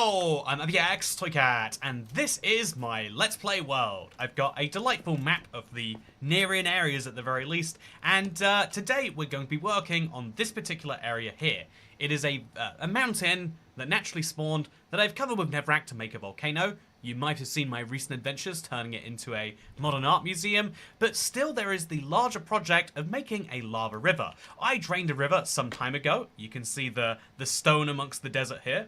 Hello, I'm ABX Toycat, and this is my Let's Play world. I've got a delightful map of the near-in areas at the very least, and today we're going to be working on this particular area here. It is a mountain that naturally spawned that I've covered with Netherrack to make a volcano. You might have seen my recent adventures turning it into a modern art museum, but still there is the larger project of making a lava river. I drained a river some time ago. You can see the stone amongst the desert here.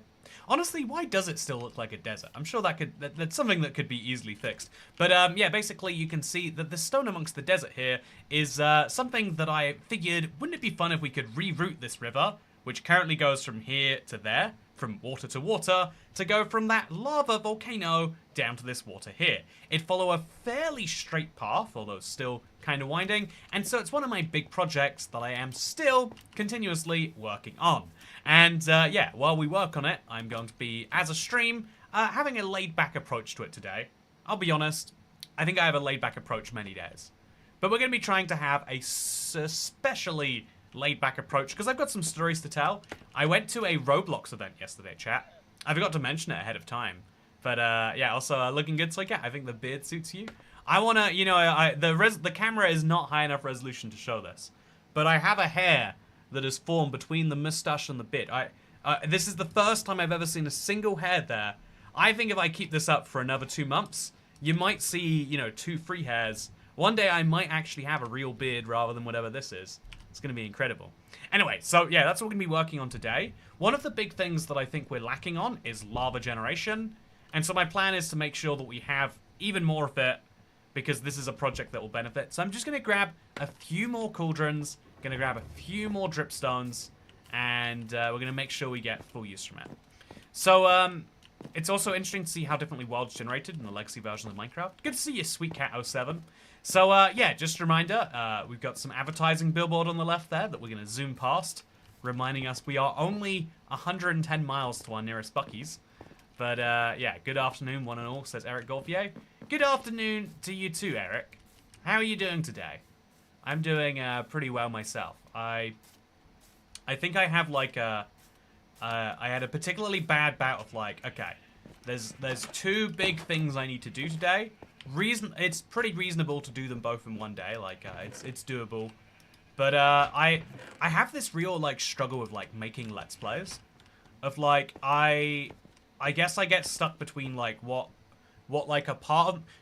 Honestly, why does it still look like a desert? I'm sure that's something that could be easily fixed. But yeah, basically you can see that the stone amongst the desert here is something that I figured, wouldn't it be fun if we could reroute this river, which currently goes from here to there, from water to water, to go from that lava volcano down to this water here. It'd follow a fairly straight path, although still kind of winding, and so it's one of my big projects that I am still continuously working on. And yeah, while we work on it, I'm going to be, as a stream, having a laid-back approach to it today. I'll be honest, I think I have a laid-back approach many days. But we're going to be trying to have a especially laid-back approach, because I've got some stories to tell. I went to a Roblox event yesterday, chat. I forgot to mention it ahead of time. But yeah, also looking good, so yeah, I think the beard suits you. I want to, you know, the camera is not high enough resolution to show this. But I have a hair that is formed between the mustache and the beard. This is the first time I've ever seen a single hair there. I think if I keep this up for another 2 months, you might see, you know, 2 free hairs. One day I might actually have a real beard rather than whatever this is. It's going to be incredible. Anyway, so yeah, that's what we're going to be working on today. One of the big things that I think we're lacking on is lava generation. And so my plan is to make sure that we have even more of it, because this is a project that will benefit. So I'm just going to grab a few more cauldrons, going to grab a few more dripstones, and we're going to make sure we get full use from it. So it's also interesting to see how differently worlds generated in the legacy version of Minecraft. Good to see you, Sweet Cat 07. So yeah, just a reminder, we've got some advertising billboard on the left there that we're going to zoom past, reminding us we are only 110 miles to our nearest Buc-ee's. But yeah, good afternoon, one and all, says Eric Gauthier. Good afternoon to you too, Eric. How are you doing today? I'm doing pretty well myself. I think I have like I had a particularly bad bout of like, okay, there's 2 big things I need to do today. It's pretty reasonable to do them both in one day. Like it's doable. But I have this real like struggle with like making Let's Plays. Of like I guess I get stuck between like what like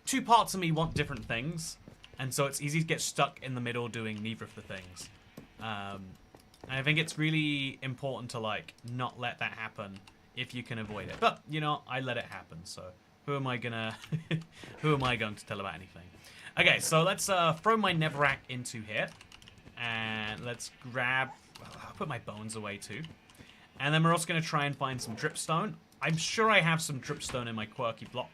two parts of me want different things. And so it's easy to get stuck in the middle doing neither of the things. And I think it's really important to like not let that happen if you can avoid it. But you know, I let it happen, so who am I gonna who am I going to tell about anything? Okay, so let's throw my Netherrack into here. And let's grab, I'll put my bones away too. And then we're also gonna try and find some dripstone. I'm sure I have some dripstone in my quirky block,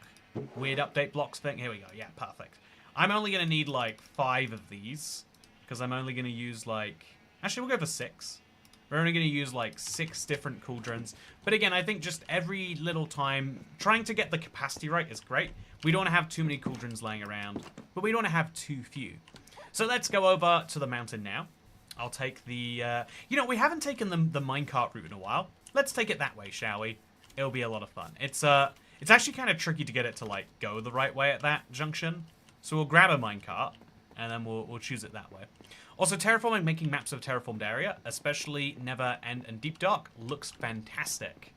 weird update blocks thing. Here we go, yeah, perfect. I'm only going to need, like, 5 of these, because I'm only going to use, like... Actually, we'll go for 6. We're only going to use, like, 6 different cauldrons. But again, I think just every little time, trying to get the capacity right is great. We don't want to have too many cauldrons laying around, but we don't want to have too few. So let's go over to the mountain now. I'll take the... you know, we haven't taken the minecart route in a while. Let's take it that way, shall we? It'll be a lot of fun. It's actually kind of tricky to get it to, like, go the right way at that junction. So we'll grab a minecart, and then we'll choose it that way. Also, terraforming, making maps of a terraformed area, especially Nether and Deep Dark, looks fantastic.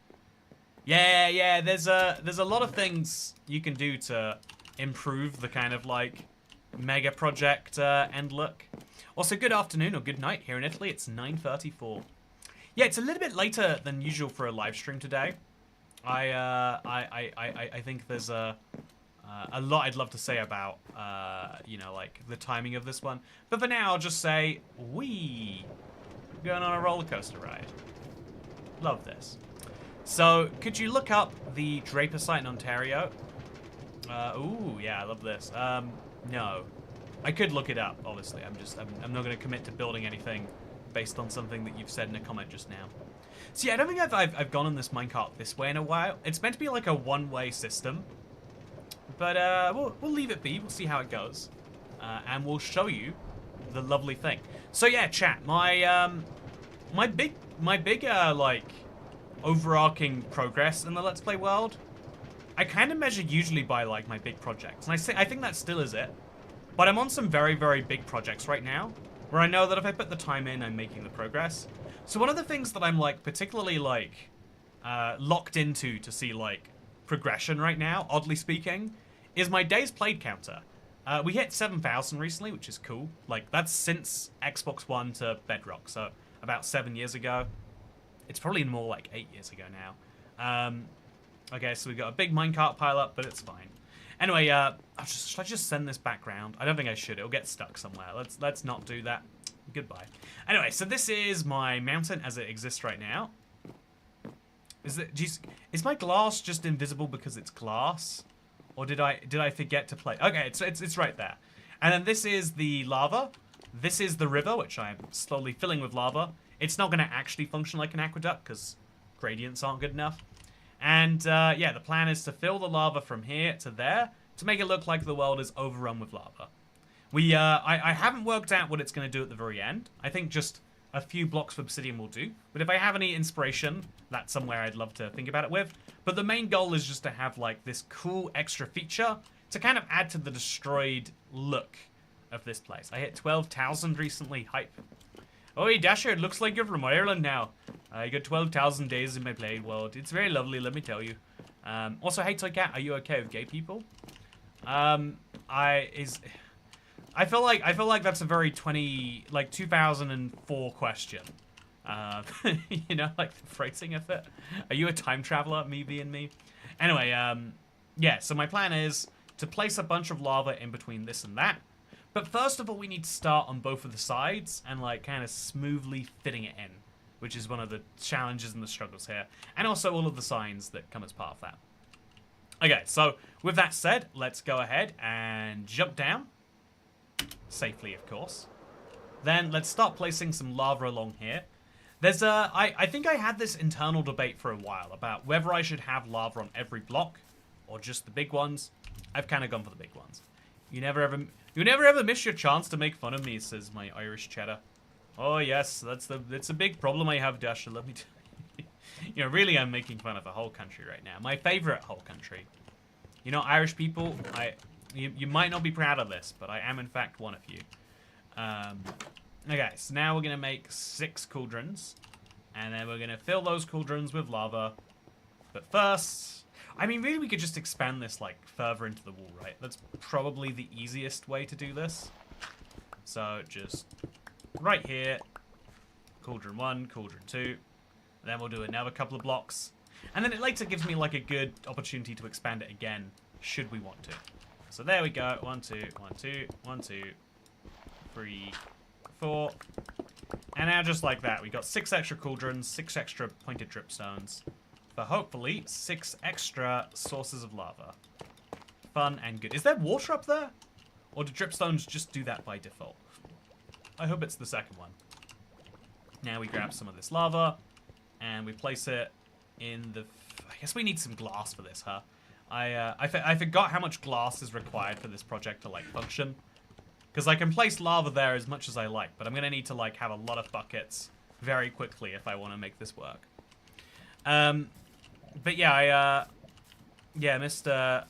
Yeah, there's a lot of things you can do to improve the kind of, like, mega project end look. Also, good afternoon or good night here in Italy. It's 9:34. Yeah, it's a little bit later than usual for a live stream today. I think there's a lot I'd love to say about, you know, like, the timing of this one. But for now, I'll just say, we're going on a roller coaster ride. Love this. So, could you look up the Draper site in Ontario? Ooh, yeah, I love this. No. I could look it up, obviously. I'm not going to commit to building anything based on something that you've said in a comment just now. So yeah, I don't think I've gone on this minecart this way in a while. It's meant to be like a one-way system. But we'll leave it be. We'll see how it goes. And we'll show you the lovely thing. So yeah, chat, my big like overarching progress in the Let's Play world, I kind of measure usually by, like, my big projects. And I think that still is it. But I'm on some very, very big projects right now, where I know that if I put the time in, I'm making the progress. So one of the things that I'm, like, particularly, like, locked into to see, like, progression right now, oddly speaking, is my days played counter. We hit 7,000 recently, which is cool. Like, that's since Xbox One to Bedrock, so about 7 years ago. It's probably more like 8 years ago now. Okay, so we got a big minecart pile up, but it's fine. Anyway, should I just send this back round? I don't think I should. It'll get stuck somewhere. Let's not do that. Goodbye. Anyway, so this is my mountain as it exists right now. Is my glass just invisible because it's glass? Or did I forget to play? Okay, it's right there. And then this is the lava. This is the river, which I'm slowly filling with lava. It's not going to actually function like an aqueduct because gradients aren't good enough. And yeah, the plan is to fill the lava from here to there to make it look like the world is overrun with lava. I haven't worked out what it's going to do at the very end. I think just a few blocks of obsidian will do. But if I have any inspiration, that's somewhere I'd love to think about it with. But the main goal is just to have like this cool extra feature to kind of add to the destroyed look of this place. I hit 12,000 recently. Hype. Oi, Dasher, it looks like you're from Ireland now. I got 12,000 days in my playing world. It's very lovely, let me tell you. Also, hey, Toy Cat, are you okay with gay people? I feel like that's a very 2004 question. You know, like the phrasing of it. Are you a time traveler? Me being me. Anyway, yeah. So my plan is to place a bunch of lava in between this and that. But first of all, we need to start on both of the sides and like kind of smoothly fitting it in, which is one of the challenges and the struggles here, and also all of the signs that come as part of that. Okay, so with that said, let's go ahead and jump down. Safely, of course. Then let's start placing some lava along here. There's I think I had this internal debate for a while about whether I should have lava on every block or just the big ones. I've kind of gone for the big ones. You never ever miss your chance to make fun of me, says my Irish cheddar. Oh yes, that's a big problem I have, Dasher. Let me tell you. You know, really, I'm making fun of a whole country right now. My favorite whole country. You know, Irish people, you might not be proud of this, but I am in fact one of you. Okay, so now we're gonna make 6 cauldrons, and then we're gonna fill those cauldrons with lava. But first, I mean, really, we could just expand this like further into the wall, right? That's probably the easiest way to do this. So just right here, cauldron 1, cauldron 2. Then we'll do another couple of blocks. And then it later gives me like a good opportunity to expand it again, should we want to. So there we go. 1, 2, 1, 2, 1, 2, 3, 4. And now just like that, we got 6 extra cauldrons, 6 extra pointed dripstones, for hopefully 6 extra sources of lava. Fun and good. Is there water up there? Or do dripstones just do that by default? I hope it's the second one. Now we grab some of this lava, and we place it in the... I guess we need some glass for this, huh? I forgot how much glass is required for this project to, like, function. Because I can place lava there as much as I like, but I'm going to need to, like, have a lot of buckets very quickly if I want to make this work. But yeah,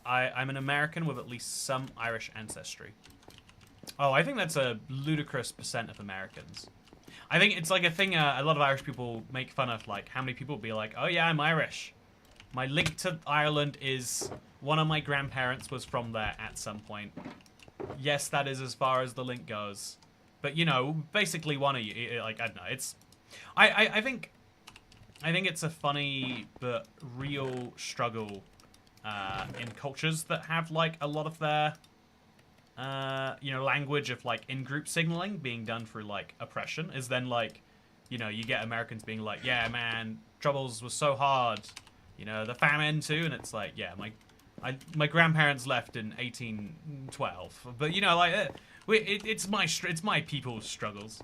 I'm an American with at least some Irish ancestry. Oh, I think that's a ludicrous % of Americans. I think it's like a thing a lot of Irish people make fun of, like, how many people be like, oh yeah, I'm Irish. My link to Ireland is one of my grandparents was from there at some point. Yes, that is as far as the link goes. But, you know, basically one of you, like, I don't know, it's... I think it's a funny but real struggle in cultures that have, like, a lot of their, you know, language of, like, in-group signaling being done through, like, oppression is then, like, you know, you get Americans being like, yeah, man, troubles was so hard. You know, the famine, too, and it's like, yeah, my grandparents left in 1812. But, you know, like, it's my people's struggles.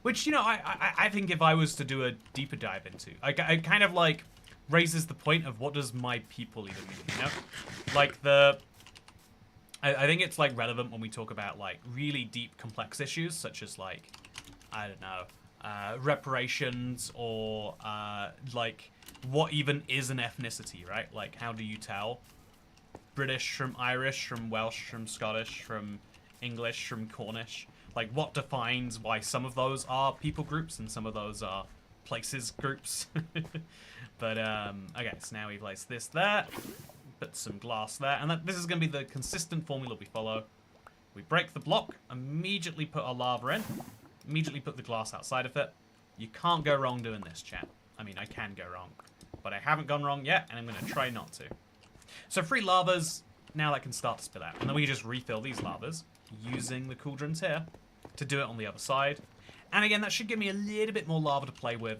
Which, you know, I think if I was to do a deeper dive into, it kind of, like, raises the point of what does my people even mean, you know? Like, I think it's, like, relevant when we talk about, like, really deep, complex issues, such as, like, I don't know, reparations or, like, what even is an ethnicity, right? Like, how do you tell British from Irish, from Welsh, from Scottish, from English, from Cornish? Like, what defines why some of those are people groups and some of those are places groups? But, okay, so now we place this there, put some glass there, and this is going to be the consistent formula we follow. We break the block, immediately put our lava in, immediately put the glass outside of it. You can't go wrong doing this, chat. I mean, I can go wrong, but I haven't gone wrong yet, and I'm going to try not to. So 3 lavas, now that can start to spill out. And then we can just refill these lavas using the cauldrons here to do it on the other side. And again, that should give me a little bit more lava to play with,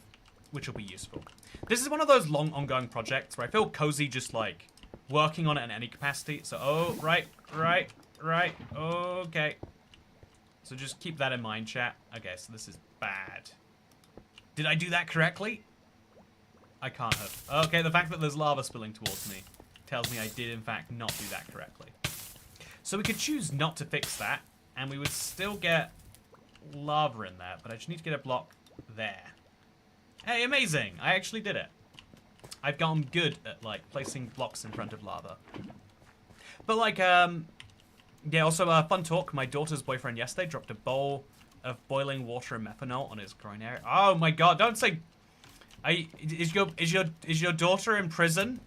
which will be useful. This is one of those long ongoing projects where I feel cozy just like working on it in any capacity. So, oh, right, okay. So just keep that in mind, chat. Okay, so this is bad. Did I do that correctly? I can't have. Okay, the fact that there's lava spilling towards me tells me I did, in fact, not do that correctly. So we could choose not to fix that, and we would still get lava in there, but I just need to get a block there. Hey, amazing! I actually did it. I've gotten good at, like, placing blocks in front of lava. But, like, yeah, also, fun talk. My daughter's boyfriend yesterday dropped a bowl of boiling water and methanol on his groin area. Oh my god, don't say... Is your daughter in prison?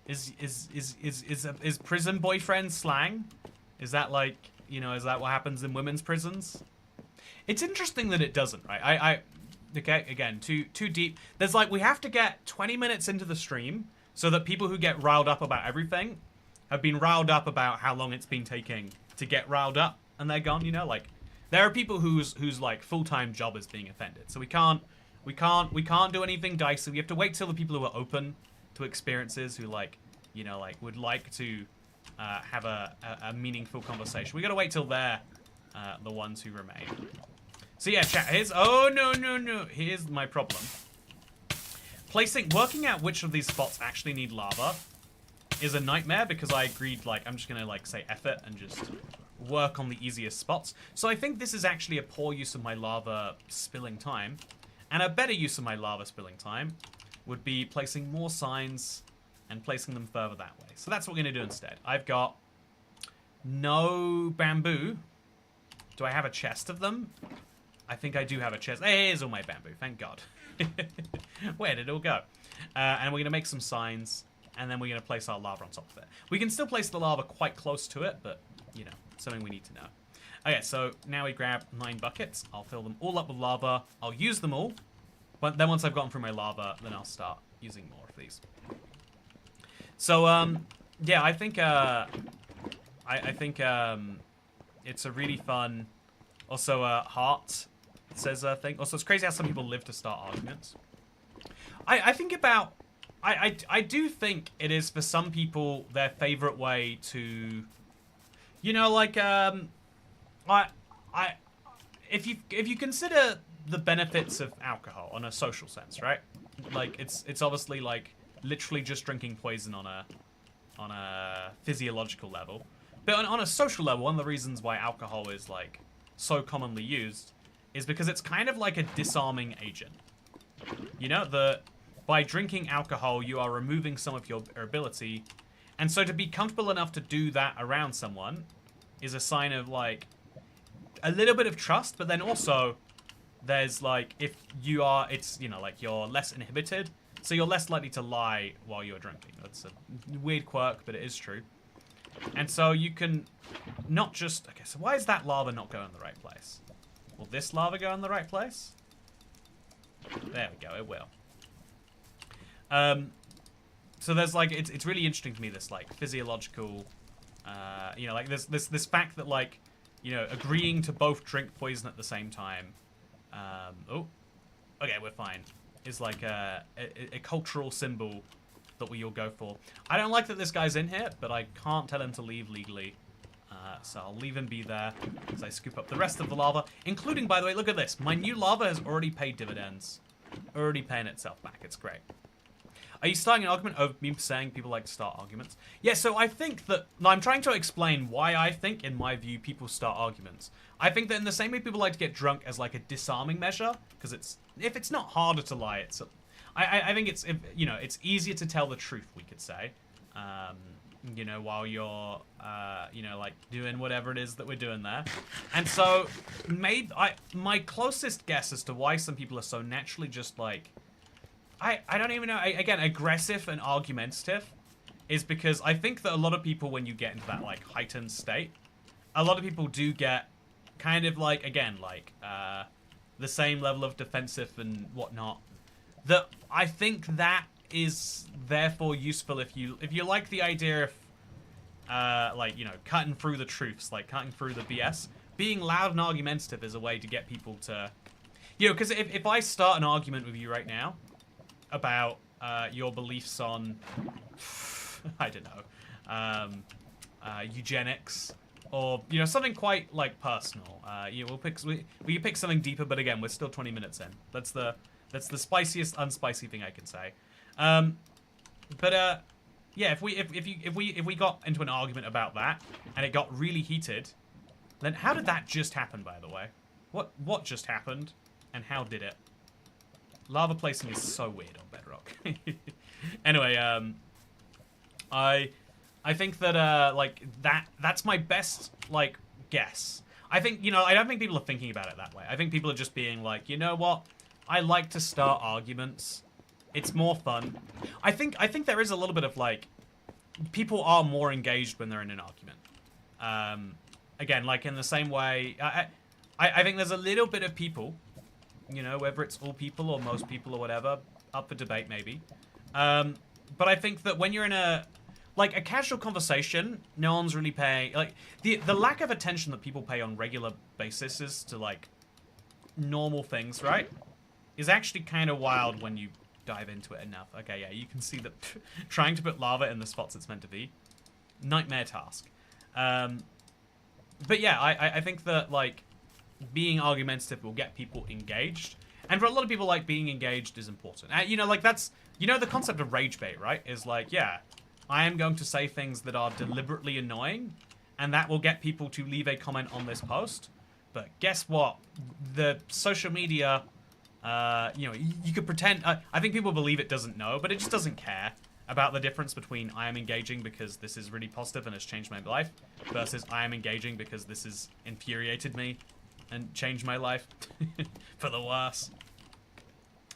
Is prison boyfriend slang? Is that like, you know, is that what happens in women's prisons? It's interesting that it doesn't, right? Okay, again, too deep. There's like, we have to get 20 minutes into the stream so that people who get riled up about everything have been riled up about how long it's been taking to get riled up, and they're gone, you know? Like, there are people whose like full-time job is being offended. So we can't do anything dicey. We have to wait till the people who are open to experiences, who like, you know, like would like to have a meaningful conversation. We gotta wait till they're the ones who remain. So yeah, chat, here's, oh no, here's my problem. Working out which of these spots actually need lava is a nightmare, because I agreed, like, I'm just gonna like say F it and just work on the easiest spots. So I think this is actually a poor use of my lava spilling time. And a better use of my lava spilling time would be placing more signs and placing them further that way. So that's what we're going to do instead. I've got no bamboo. Do I have a chest of them? I think I do have a chest. Hey, here's all my bamboo, thank God. Where did it all go? And we're going to make some signs, and then we're going to place our lava on top of it. We can still place the lava quite close to it, but, you know, something we need to know. Okay, so now we grab 9 buckets. I'll fill them all up with lava. I'll use them all. But then once I've gotten through my lava, then I'll start using more of these. So, yeah, I think it's a really fun... Also, Heart says a thing. Also, it's crazy how some people live to start arguments. I think about... I do think it is, for some people, their favorite way to... You know, like, if you consider the benefits of alcohol on a social sense, right? Like, it's obviously like literally just drinking poison on a physiological level, but on a social level, one of the reasons why alcohol is like so commonly used is because it's kind of like a disarming agent. You know, by drinking alcohol, you are removing some of your ability, and so to be comfortable enough to do that around someone is a sign of like a little bit of trust, but then also there's like, if you are, it's, you know, like you're less inhibited, so you're less likely to lie while you're drinking. That's a weird quirk, but it is true. And so you can not just, okay, so why is that lava not going in the right place? Will this lava go in the right place? There we go, it will. So there's like, it's really interesting to me, this like physiological, you know, like this fact that like, you know, agreeing to both drink poison at the same time, oh, okay, we're fine, is like a cultural symbol that we all go for. I don't like that this guy's in here, but I can't tell him to leave legally. So I'll leave him be there as I scoop up the rest of the lava, including, by the way, look at this. My new lava has already paid dividends. Already paying itself back. It's great. Are you starting an argument over me saying people like to start arguments? Yeah, so I think that... No, I'm trying to explain why I think, in my view, people start arguments. I think that in the same way people like to get drunk as like a disarming measure, because it's... If it's not harder to lie, it's... I think it's, you know, it's easier to tell the truth, we could say. You know, while you're, you know, like doing whatever it is that we're doing there. And so, my closest guess as to why some people are so naturally just like, I don't even know, again, aggressive and argumentative is because I think that a lot of people, when you get into that like heightened state, a lot of people do get kind of like, again, like, the same level of defensive and whatnot. That I think that is therefore useful if you like the idea of like, you know, cutting through the truths, like cutting through the BS. Being loud and argumentative is a way to get people to, you know, because if I start an argument with you right now about your beliefs on, I don't know, eugenics, or, you know, something quite like personal, you know, we can pick something deeper, but again, we're still 20 minutes in. That's the spiciest unspicy thing I can say. Yeah, if we got into an argument about that and it got really heated, then how did that just happen, by the way? What just happened and how did it? Lava placing is so weird on Bedrock. Anyway, I think that like that's my best like guess. I think, you know, I don't think people are thinking about it that way. I think people are just being like, you know what? I like to start arguments. It's more fun. I think there is a little bit of like, people are more engaged when they're in an argument. Again, like in the same way, I think there's a little bit of people, you know, whether it's all people or most people or whatever, up for debate maybe. But I think that when you're in a casual conversation, no one's really paying, like, the lack of attention that people pay on regular basis to like normal things, right, is actually kind of wild when you dive into it enough. Okay, yeah, you can see that trying to put lava in the spots it's meant to be, nightmare task. But yeah, I think that like being argumentative will get people engaged, and for a lot of people, like, being engaged is important. You know, like, that's, you know, the concept of rage bait, right? Is like, yeah, I am going to say things that are deliberately annoying, and that will get people to leave a comment on this post. But guess what? The social media, you know, you could pretend, I think people believe it doesn't know, but it just doesn't care about the difference between I am engaging because this is really positive and has changed my life versus I am engaging because this has infuriated me and changed my life for the worse.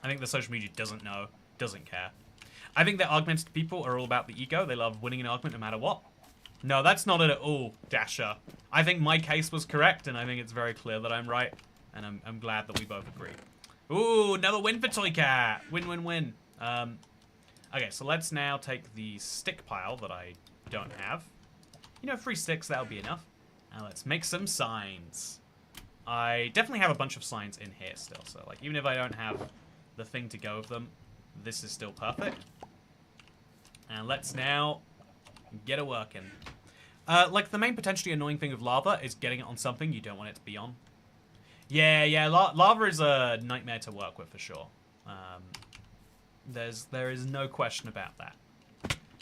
I think the social media doesn't know, doesn't care. I think that argumentative people are all about the ego. They love winning an argument no matter what. No, that's not it at all, Dasher. I think my case was correct, and I think it's very clear that I'm right, and I'm glad that we both agree. Ooh, another win for Toy Cat. Win, win, win. Okay, so let's now take the stick pile that I don't have. You know, 3 sticks, that'll be enough. Now let's make some signs. I definitely have a bunch of signs in here still, so like even if I don't have the thing to go with them, this is still perfect. And let's now get it working. Like the main potentially annoying thing with lava is getting it on something you don't want it to be on. Yeah, lava is a nightmare to work with for sure. There is no question about that.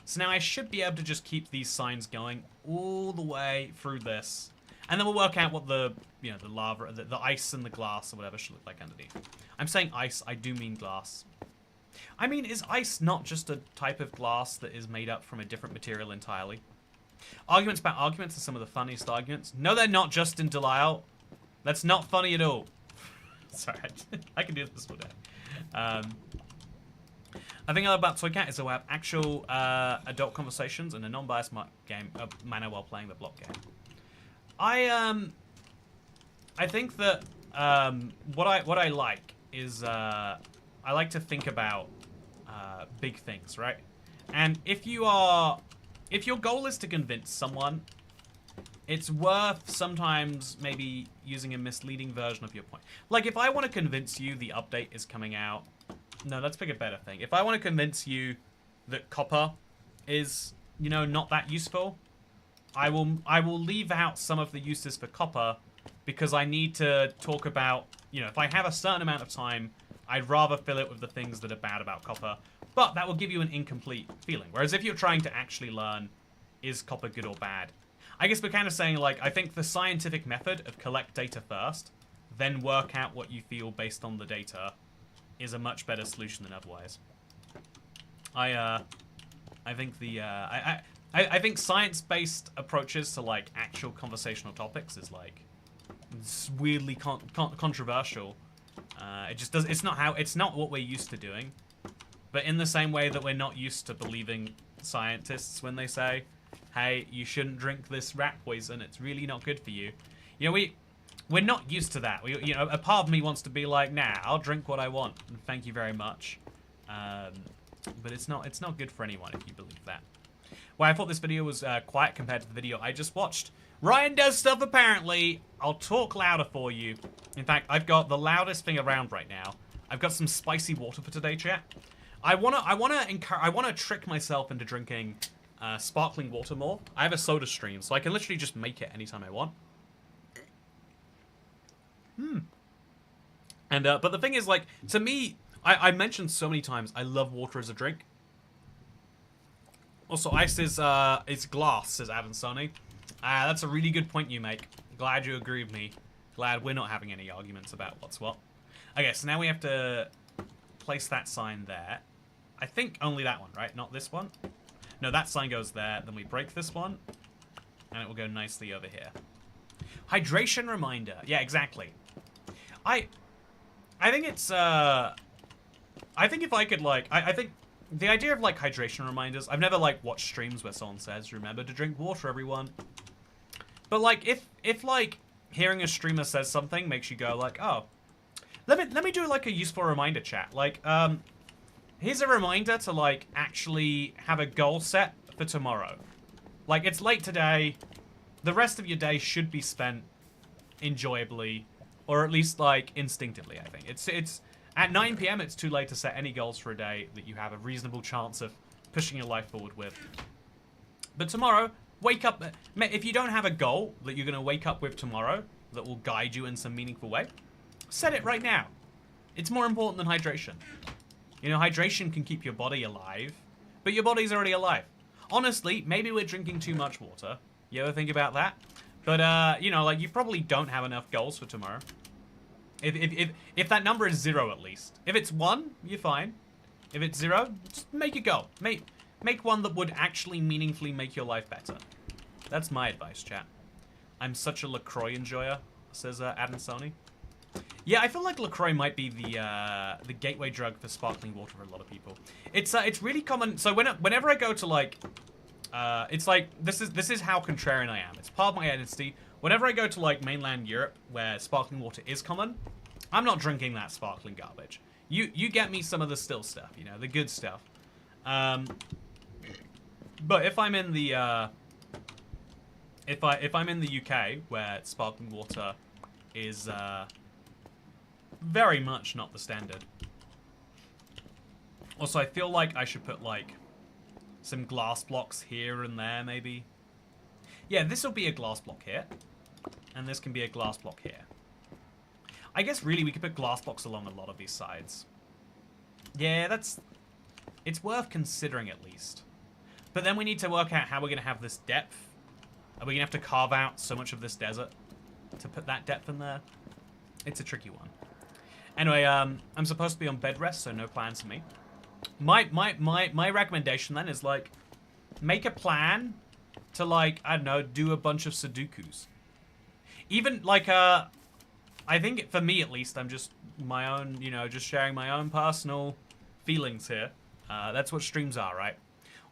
So now I should be able to just keep these signs going all the way through this. And then we'll work out what the, you know, the lava, the ice and the glass or whatever should look like underneath. I'm saying ice, I do mean glass. I mean, is ice not just a type of glass that is made up from a different material entirely? Arguments about arguments are some of the funniest arguments. No, they're not, Justin Delisle. That's not funny at all. Sorry, I can do this all day. I think about Toy Cat is to have actual adult conversations in a non-biased manner while playing the block game. I think that what I like is I like to think about big things, right? And if your goal is to convince someone, it's worth sometimes maybe using a misleading version of your point. Like if I want to convince you the update is coming out, no, let's pick a better thing. If I want to convince you that copper is, you know, not that useful, I will leave out some of the uses for copper because I need to talk about, you know, if I have a certain amount of time, I'd rather fill it with the things that are bad about copper, but that will give you an incomplete feeling. Whereas if you're trying to actually learn, is copper good or bad? I guess we're kind of saying, like, I think the scientific method of collect data first, then work out what you feel based on the data is a much better solution than otherwise. I think the I think science-based approaches to like actual conversational topics is like it's weirdly controversial. It just does. It's not what we're used to doing. But in the same way that we're not used to believing scientists when they say, "Hey, you shouldn't drink this rat poison. It's really not good for you." You know, we're not used to that. You know, a part of me wants to be like, "Nah, I'll drink what I want. And thank you very much." But it's not good for anyone if you believe that. Well, I thought this video was quiet compared to the video I just watched. Ryan does stuff apparently. I'll talk louder for you. In fact, I've got the loudest thing around right now. I've got some spicy water for today, chat. I wanna trick myself into drinking sparkling water more. I have a soda stream, so I can literally just make it anytime I want. And but the thing is, like, to me, I mentioned so many times I love water as a drink. Also, ice is glass, says Adam Sonny. That's a really good point you make. Glad you agree with me. Glad we're not having any arguments about what's what. Okay, so now we have to place that sign there. I think only that one, right? Not this one? No, that sign goes there. Then we break this one. And it will go nicely over here. Hydration reminder. Yeah, exactly. I think it's, I think if I could, like, I think the idea of, like, hydration reminders, I've never, like, watched streams where someone says, remember to drink water, everyone. But, like, if like, hearing a streamer says something makes you go, like, oh, let me do, like, a useful reminder chat. Like, here's a reminder to, like, actually have a goal set for tomorrow. Like, it's late today. The rest of your day should be spent enjoyably, or at least, like, instinctively, I think. It's at 9 PM, it's too late to set any goals for a day that you have a reasonable chance of pushing your life forward with. But tomorrow, wake up. If you don't have a goal that you're going to wake up with tomorrow that will guide you in some meaningful way, set it right now. It's more important than hydration. You know, hydration can keep your body alive, but your body's already alive. Honestly, maybe we're drinking too much water. You ever think about that? But, you know, like, you probably don't have enough goals for tomorrow. If that number is 0 at least. If it's 1, you're fine. If it's 0, just make a goal. Make one that would actually meaningfully make your life better. That's my advice, chat. I'm such a LaCroix enjoyer, says Adam Sony. Yeah, I feel like LaCroix might be the gateway drug for sparkling water for a lot of people. It's really common. So whenever I go to, like, it's like this is how contrarian I am. It's part of my identity. Whenever I go to, like, mainland Europe where sparkling water is common, I'm not drinking that sparkling garbage. You get me some of the still stuff, you know, the good stuff. But if I'm in the if I'm in the UK where sparkling water is very much not the standard. Also, I feel like I should put, like, some glass blocks here and there, maybe. Yeah, this will be a glass block here. And this can be a glass block here. I guess, really, we could put glass blocks along a lot of these sides. Yeah, it's worth considering, at least. But then we need to work out how we're going to have this depth. Are we going to have to carve out so much of this desert to put that depth in there? It's a tricky one. Anyway, I'm supposed to be on bed rest, so no plans for me. My recommendation then is, like, make a plan to, like, I don't know, do a bunch of Sudokus. Even, like, I think for me at least, I'm just my own, you know, just sharing my own personal feelings here. That's what streams are, right?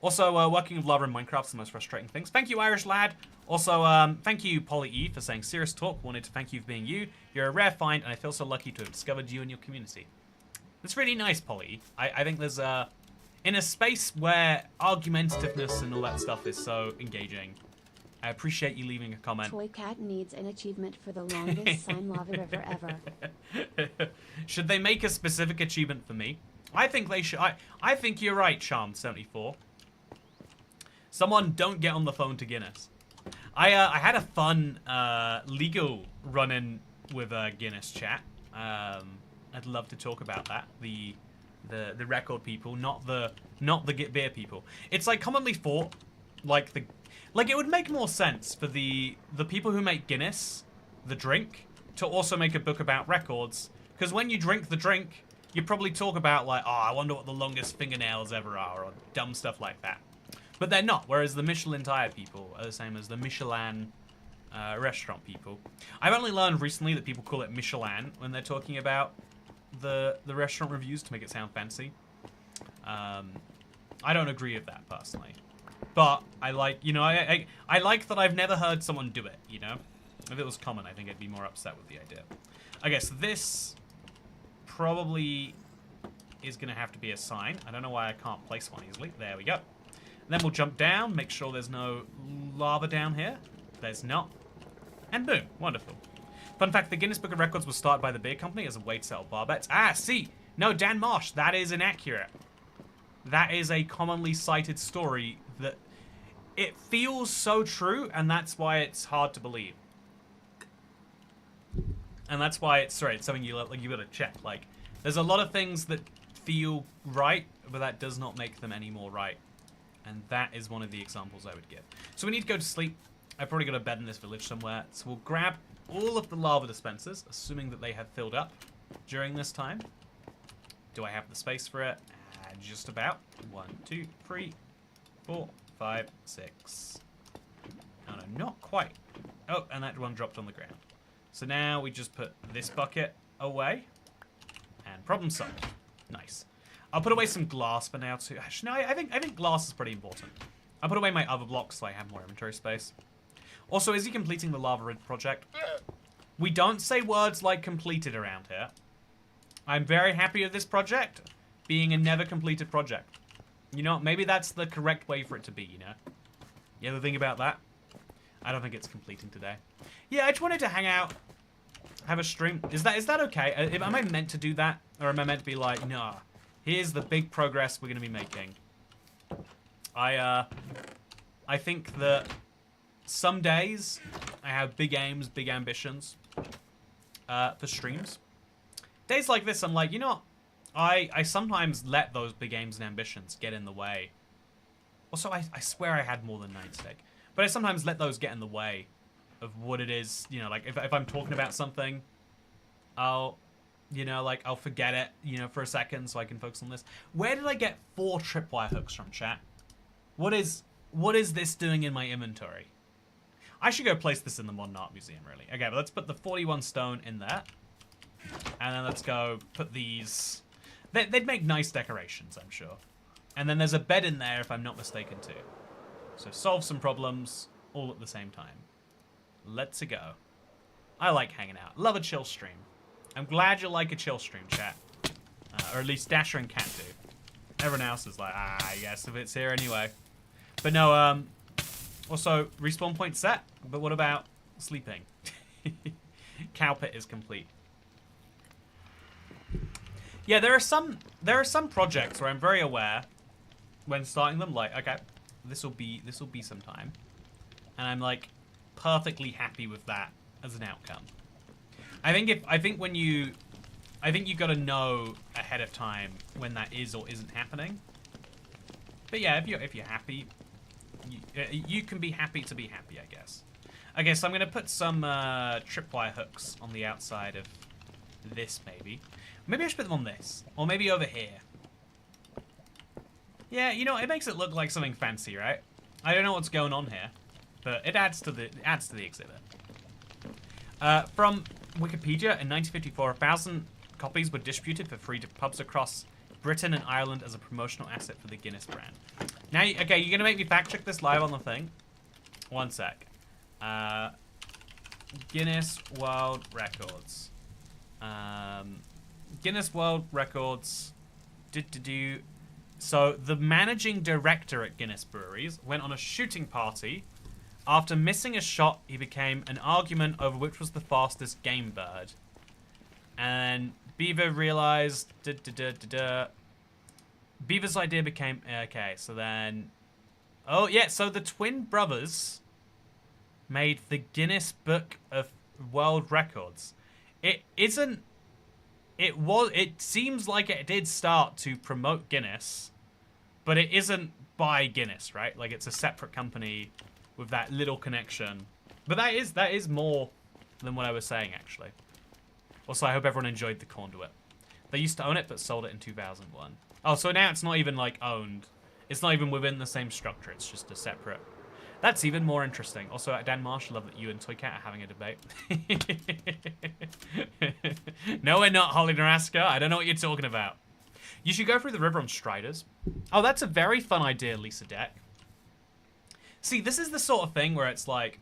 Also, working with lava in Minecraft's the most frustrating things. Thank you, Irish lad. Also, thank you, Polly E, for saying serious talk. Wanted to thank you for being you. You're a rare find, and I feel so lucky to have discovered you and your community. It's really nice, Polly E. I think there's in a space where argumentativeness and all that stuff is so engaging. I appreciate you leaving a comment. Toy Cat needs an achievement for the longest sign lava river ever. Should they make a specific achievement for me? I think they should. I think you're right, Charm74. Someone don't get on the phone to Guinness. I had a fun legal run-in with Guinness chat. I'd love to talk about that. The record people, not the get beer people. It's like commonly thought, like it would make more sense for the people who make Guinness, the drink, to also make a book about records. Because when you drink the drink, you'd probably talk about like, oh, I wonder what the longest fingernails ever are, or dumb stuff like that. But they're not, whereas the Michelin tire people are the same as the Michelin restaurant people. I've only learned recently that people call it Michelin when they're talking about the restaurant reviews to make it sound fancy. I don't agree with that personally. But I like, you know, I like that I've never heard someone do it, you know? If it was common, I think I'd be more upset with the idea. Okay, so this probably is going to have to be a sign. I don't know why I can't place one easily. There we go. Then we'll jump down, make sure there's no lava down here. There's not. And boom, wonderful. Fun fact, the Guinness Book of Records was started by the beer company as a way to sell bar bets. Ah, see, no, Dan Marsh, that is inaccurate. That is a commonly cited story that it feels so true, and that's why it's hard to believe. And that's why it's, sorry, it's something you gotta check. Like, there's a lot of things that feel right, but that does not make them any more right. And that is one of the examples I would give. So we need to go to sleep. I've probably got a bed in this village somewhere. So we'll grab all of the lava dispensers, assuming that they have filled up during this time. Do I have the space for it? Just about. 1, 2, 3, 4, 5, 6. Oh, no, not quite. Oh, and that one dropped on the ground. So now we just put this bucket away. And problem solved. Nice. I'll put away some glass for now too. Actually, no, I think glass is pretty important. I'll put away my other blocks so I have more inventory space. Also, is he completing the lava rid project? We don't say words like completed around here. I'm very happy with this project being a never completed project. You know, maybe that's the correct way for it to be, you know? You ever think about that? I don't think it's completing today. Yeah, I just wanted to hang out, have a stream. Is that okay? Am I meant to do that? Or am I meant to be like, nah, here's the big progress we're going to be making? I think that some days I have big aims, big ambitions for streams. Days like this, I'm like, you know what? I sometimes let those big aims and ambitions get in the way. Also, I swear I had more than 9 steak. But I sometimes let those get in the way of what it is, you know, like if I'm talking about something, I'll forget it, you know, for a second so I can focus on this. Where did I get 4 tripwire hooks from, chat? What is this doing in my inventory? I should go place this in the Modern Art Museum, really. Okay, but let's put the 41 stone in there. And then let's go put these... They'd make nice decorations, I'm sure. And then there's a bed in there, if I'm not mistaken, too. So solve some problems all at the same time. Let's go. I like hanging out. Love a chill stream. I'm glad you like a chill stream, chat. Or at least Dasher and Cat do. Everyone else is like, I guess if it's here anyway. But no, also, respawn point set. But what about sleeping? Cow pit is complete. Yeah, there are some projects where I'm very aware when starting them, like, okay, this will be some time. And I'm like perfectly happy with that as an outcome. I think you got to know ahead of time when that is or isn't happening. But yeah, if you're happy, you can be happy to be happy, I guess. Okay, so I'm gonna put some tripwire hooks on the outside of this, maybe. Maybe I should put them on this, or maybe over here. Yeah, you know, it makes it look like something fancy, right? I don't know what's going on here, but it adds to the exhibit. From Wikipedia, in 1954, 1,000 copies were distributed for free to pubs across Britain and Ireland as a promotional asset for the Guinness brand. Now, okay, you're gonna make me fact check this live on the thing. One sec. Guinness World Records. Guinness World Records. So the managing director at Guinness Breweries went on a shooting party. After missing a shot, he became an argument over which was the fastest game bird. And Beaver realized... Beaver's idea became... Okay, so then... Oh, yeah, so the twin brothers made the Guinness Book of World Records. It isn't... It seems like it did start to promote Guinness, but it isn't by Guinness, right? Like, it's a separate company with that little connection. But that is more than what I was saying, actually. Also, I hope everyone enjoyed the conduit. They used to own it, but sold it in 2001. Oh, so now it's not even, like, owned. It's not even within the same structure. It's just a separate... That's even more interesting. Also, Dan Marsh, I love that you and Toycat are having a debate. No, we're not, Holly Naraska. I don't know what you're talking about. You should go through the river on Striders. Oh, that's a very fun idea, Lisa Deck. See, this is the sort of thing where it's like,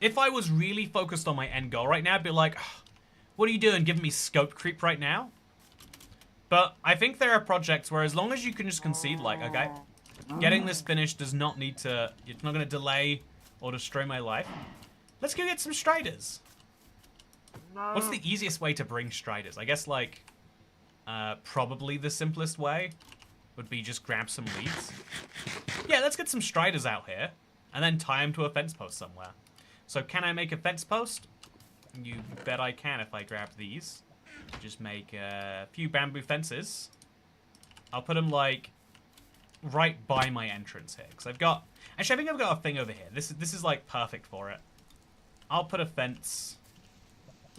if I was really focused on my end goal right now, I'd be like, oh, what are you doing, giving me scope creep right now? But I think there are projects where as long as you can just concede, like, okay, getting this finished does not need to, it's not going to delay or destroy my life. Let's go get some Striders. What's the easiest way to bring Striders? I guess, like, probably the simplest way would be just grab some leads. Yeah, let's get some Striders out here and then tie them to a fence post somewhere. So can I make a fence post? You bet I can if I grab these. Just make a few bamboo fences. I'll put them, like, right by my entrance here. Because I've got... Actually, I think I've got a thing over here. This is like, perfect for it. I'll put a fence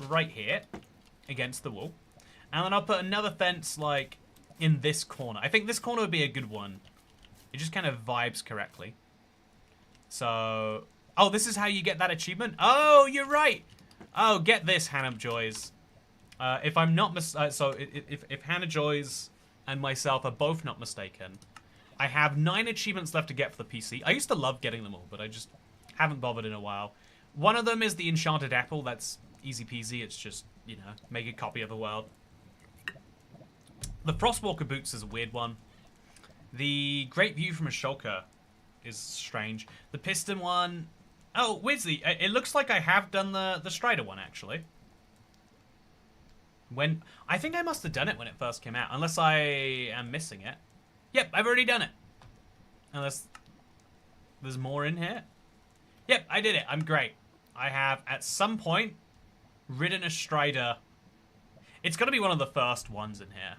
right here against the wall. And then I'll put another fence, like, in this corner. I think this corner would be a good one. It just kind of vibes correctly. So... Oh, this is how you get that achievement? Oh, you're right! Oh, get this, Hannah Joys. If I'm not if Hannah Joys and myself are both not mistaken, I have 9 achievements left to get for the PC. I used to love getting them all, but I just haven't bothered in a while. One of them is the Enchanted Apple. That's easy peasy. It's just, you know, make a copy of the world. The Frostwalker Boots is a weird one. The Great View from a Shulker is strange. The Piston one... Oh, Wizzy, it looks like I have done the Strider one, actually. I think I must have done it when it first came out, unless I am missing it. Yep, I've already done it. Unless there's more in here. Yep, I did it. I'm great. I have, at some point, ridden a Strider. It's got to be one of the first ones in here.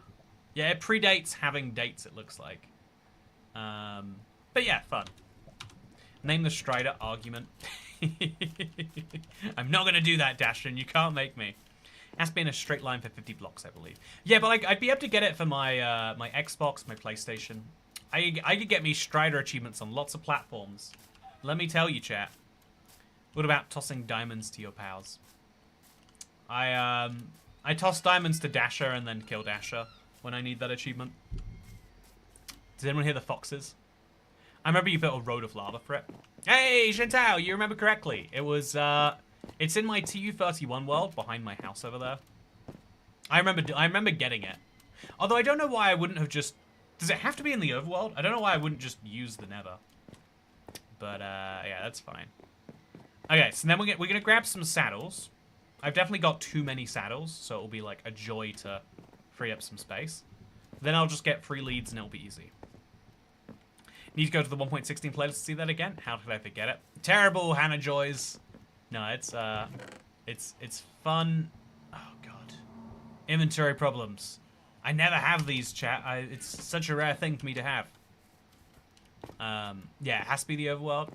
Yeah, it predates having dates, it looks like. But yeah, fun. Name the Strider argument. I'm not going to do that, Dashin. You can't make me. Has to be in a straight line for 50 blocks, I believe. Yeah, but like, I'd be able to get it for my my Xbox, my PlayStation. I could get me Strider achievements on lots of platforms. Let me tell you, chat. What about tossing diamonds to your pals? I toss diamonds to Dasher and then kill Dasher when I need that achievement. Does anyone hear the foxes? I remember you built a road of lava for it. Hey, Shantao, you remember correctly. It was, it's in my TU-31 world behind my house over there. I remember getting it. Although I don't know why I wouldn't have just... Does it have to be in the overworld? I don't know why I wouldn't just use the nether. But, yeah, that's fine. Okay, so then we're gonna grab some saddles. I've definitely got too many saddles, so it'll be, like, a joy to free up some space. Then I'll just get 3 leads and it'll be easy. Need to go to the 1.16 playlist to see that again? How could I forget it? Terrible, Hannah Joys. No, it's fun. Oh, God. Inventory problems. I never have these, chat. It's such a rare thing for me to have. Yeah, it has to be the overworld.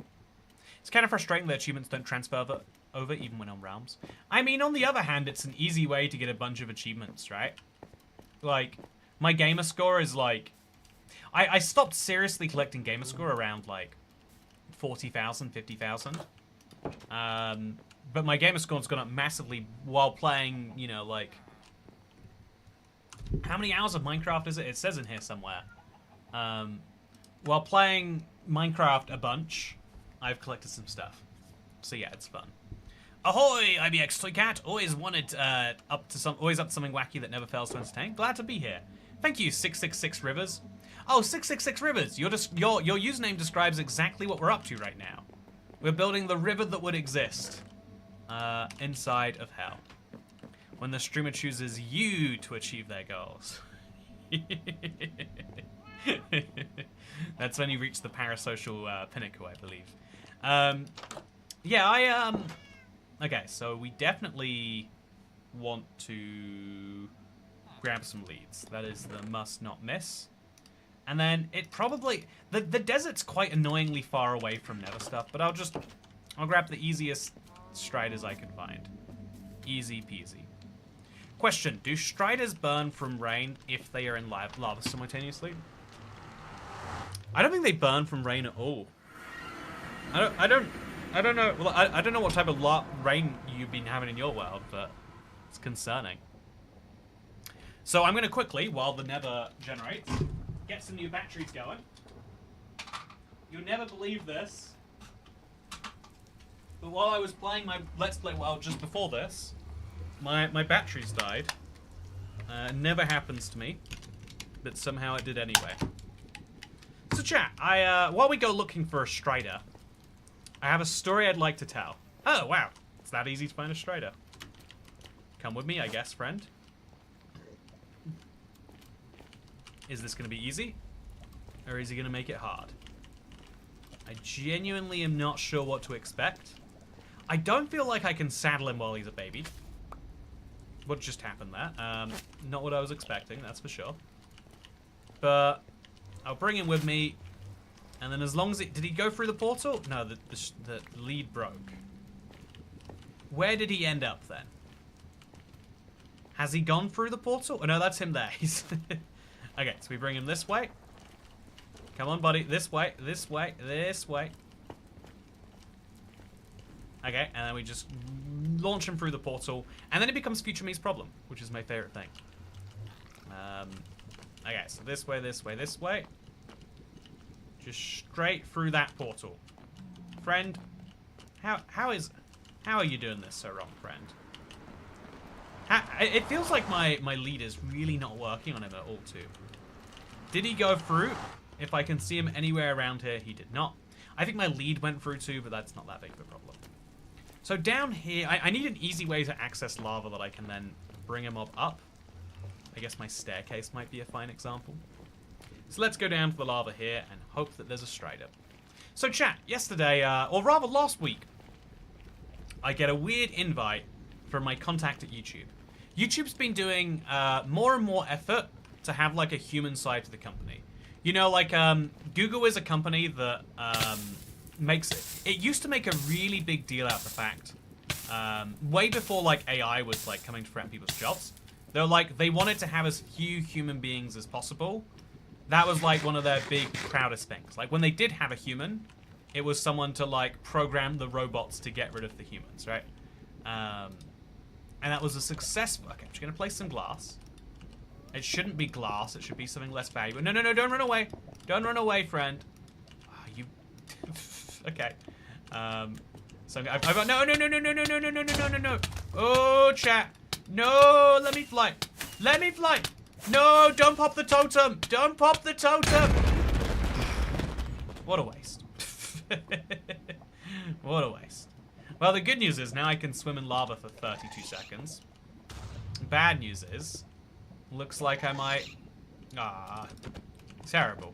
It's kind of frustrating that achievements don't transfer over even when on realms. I mean, on the other hand, it's an easy way to get a bunch of achievements, right? Like, my gamer score is like... I stopped seriously collecting gamer score around, like, 40,000, 50,000. But my gamer score's gone up massively while playing, you know, like... How many hours of Minecraft is it? It says in here somewhere. While playing Minecraft a bunch, I've collected some stuff. So yeah, it's fun. Ahoy, IBX Toycat! Always wanted always up to something wacky that never fails to entertain. Glad to be here. Thank you, 666 Rivers. Oh, 666 Rivers! Your username describes exactly what we're up to right now. We're building the river that would exist inside of hell. When the streamer chooses you to achieve their goals. That's when you reach the parasocial pinnacle, I believe. Yeah, okay, so we definitely want to grab some leads. That is the must not miss. And then it probably... The desert's quite annoyingly far away from nether stuff, but I'll grab the easiest Striders I can find. Easy peasy. Question, do Striders burn from rain if they are in lava simultaneously? I don't think they burn from rain at all. I don't know. Well, I don't know what type of rain you've been having in your world, but it's concerning. So I'm going to quickly, while the nether generates, get some new batteries going. You'll never believe this, but while I was playing my Let's Play World just before this, my batteries died. Never happens to me, but somehow it did anyway. So chat, while we go looking for a Strider, I have a story I'd like to tell. Oh, wow. It's that easy to find a Strider. Come with me, I guess, friend. Is this going to be easy? Or is he going to make it hard? I genuinely am not sure what to expect. I don't feel like I can saddle him while he's a baby. What just happened there? Not what I was expecting, that's for sure. But I'll bring him with me. And then as long as did he go through the portal? No, the lead broke. Where did he end up then? Has he gone through the portal? Oh no, that's him there. He's okay, so we bring him this way. Come on, buddy. This way, this way, this way. Okay, and then we just launch him through the portal. And then it becomes Future Me's problem, which is my favorite thing. Okay, so this way, this way, this way. Just straight through that portal. Friend, how are you doing this so wrong, friend? It feels like my lead is really not working on him at all, too. Did he go through? If I can see him anywhere around here, he did not. I think my lead went through too, but that's not that big of a problem. So down here, I need an easy way to access lava that I can then bring a mob up. I guess my staircase might be a fine example. So let's go down to the lava here and hope that there's a Strider. So chat, yesterday, or rather last week, I get a weird invite from my contact at YouTube. YouTube's been doing more and more effort to have like a human side to the company. You know, like Google is a company that it used to make a really big deal out of the fact, way before like AI was like coming to threaten people's jobs. They wanted to have as few human beings as possible. That was like one of their big proudest things. Like when they did have a human, it was someone to like program the robots to get rid of the humans, right? And that was a successful. Okay, I'm just gonna place some glass. It shouldn't be glass. It should be something less valuable. No, no, no! Don't run away! Don't run away, friend. Oh, you. Okay. So I've got no, no, no, no, no, no, no, no, no, no, no, no. Oh, chat. No, let me fly. Let me fly. No, don't pop the totem. Don't pop the totem. What a waste. What a waste. Well, the good news is now I can swim in lava for 32 seconds. Bad news is, looks like I might... Ah, terrible.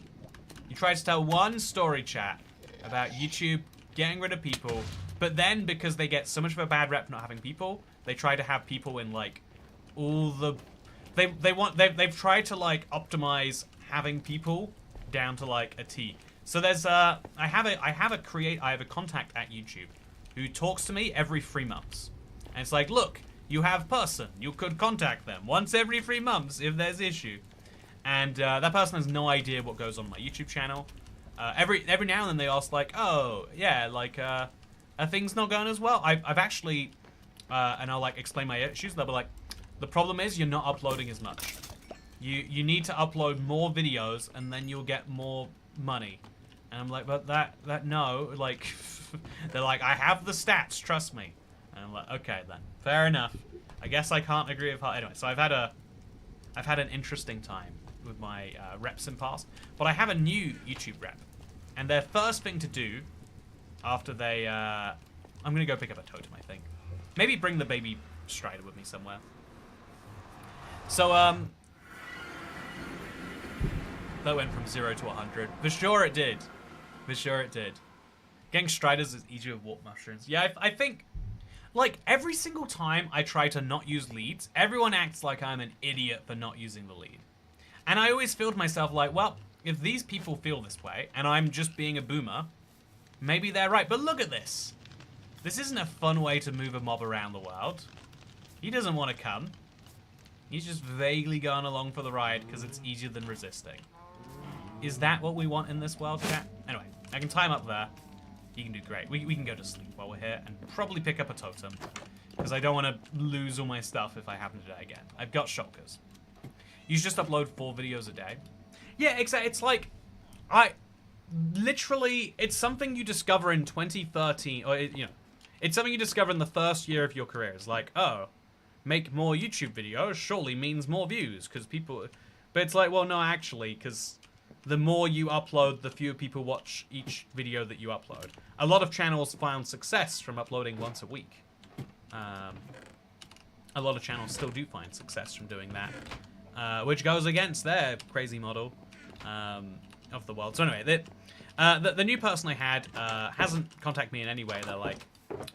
You tried to tell one story, chat, about YouTube getting rid of people, but then because they get so much of a bad rep for not having people, they try to have people in like all the... They've tried to like optimize having people down to like a T. So there's I have a contact at YouTube who talks to me every 3 months. And it's like, look, you have person. You could contact them once every 3 months if there's issue. And that person has no idea what goes on my YouTube channel. Every now and then they ask like, oh yeah, like are things not going as well? I've actually and I'll like explain my issues. They'll be like, the problem is you're not uploading as much. You need to upload more videos and then you'll get more money. And I'm like, but that no, like they're like, I have the stats, trust me. And I'm like, okay then, fair enough. I guess I can't agree with her. Anyway, so I've had an interesting time with my reps in past, but I have a new YouTube rep, and their first thing to do after they, I'm gonna go pick up a totem, I think. Maybe bring the baby Strider with me somewhere. So that went from 0 to 100. For sure it did. For sure it did. Getting Striders is easier with warp mushrooms. Yeah, I think, like, every single time I try to not use leads, everyone acts like I'm an idiot for not using the lead. And I always feel to myself like, well, if these people feel this way, and I'm just being a boomer, maybe they're right. But look at this. This isn't a fun way to move a mob around the world. He doesn't want to come. He's just vaguely going along for the ride because it's easier than resisting. Is that what we want in this world, chat? Anyway, I can tie him up there. He can do great. We can go to sleep while we're here and probably pick up a totem. Because I don't want to lose all my stuff if I happen to die again. I've got shulkers. You should just upload 4 videos a day. Yeah, exactly. It's like... Literally, it's something you discover in 2013. Or, you know, it's something you discover in the first year of your career. It's like, oh, make more YouTube videos surely means more views. Because people... But it's like, well, no, actually, because... The more you upload, the fewer people watch each video that you upload. A lot of channels found success from uploading once a week. A lot of channels still do find success from doing that, which goes against their crazy model of the world. So anyway, the new person I had hasn't contacted me in any way. They're like,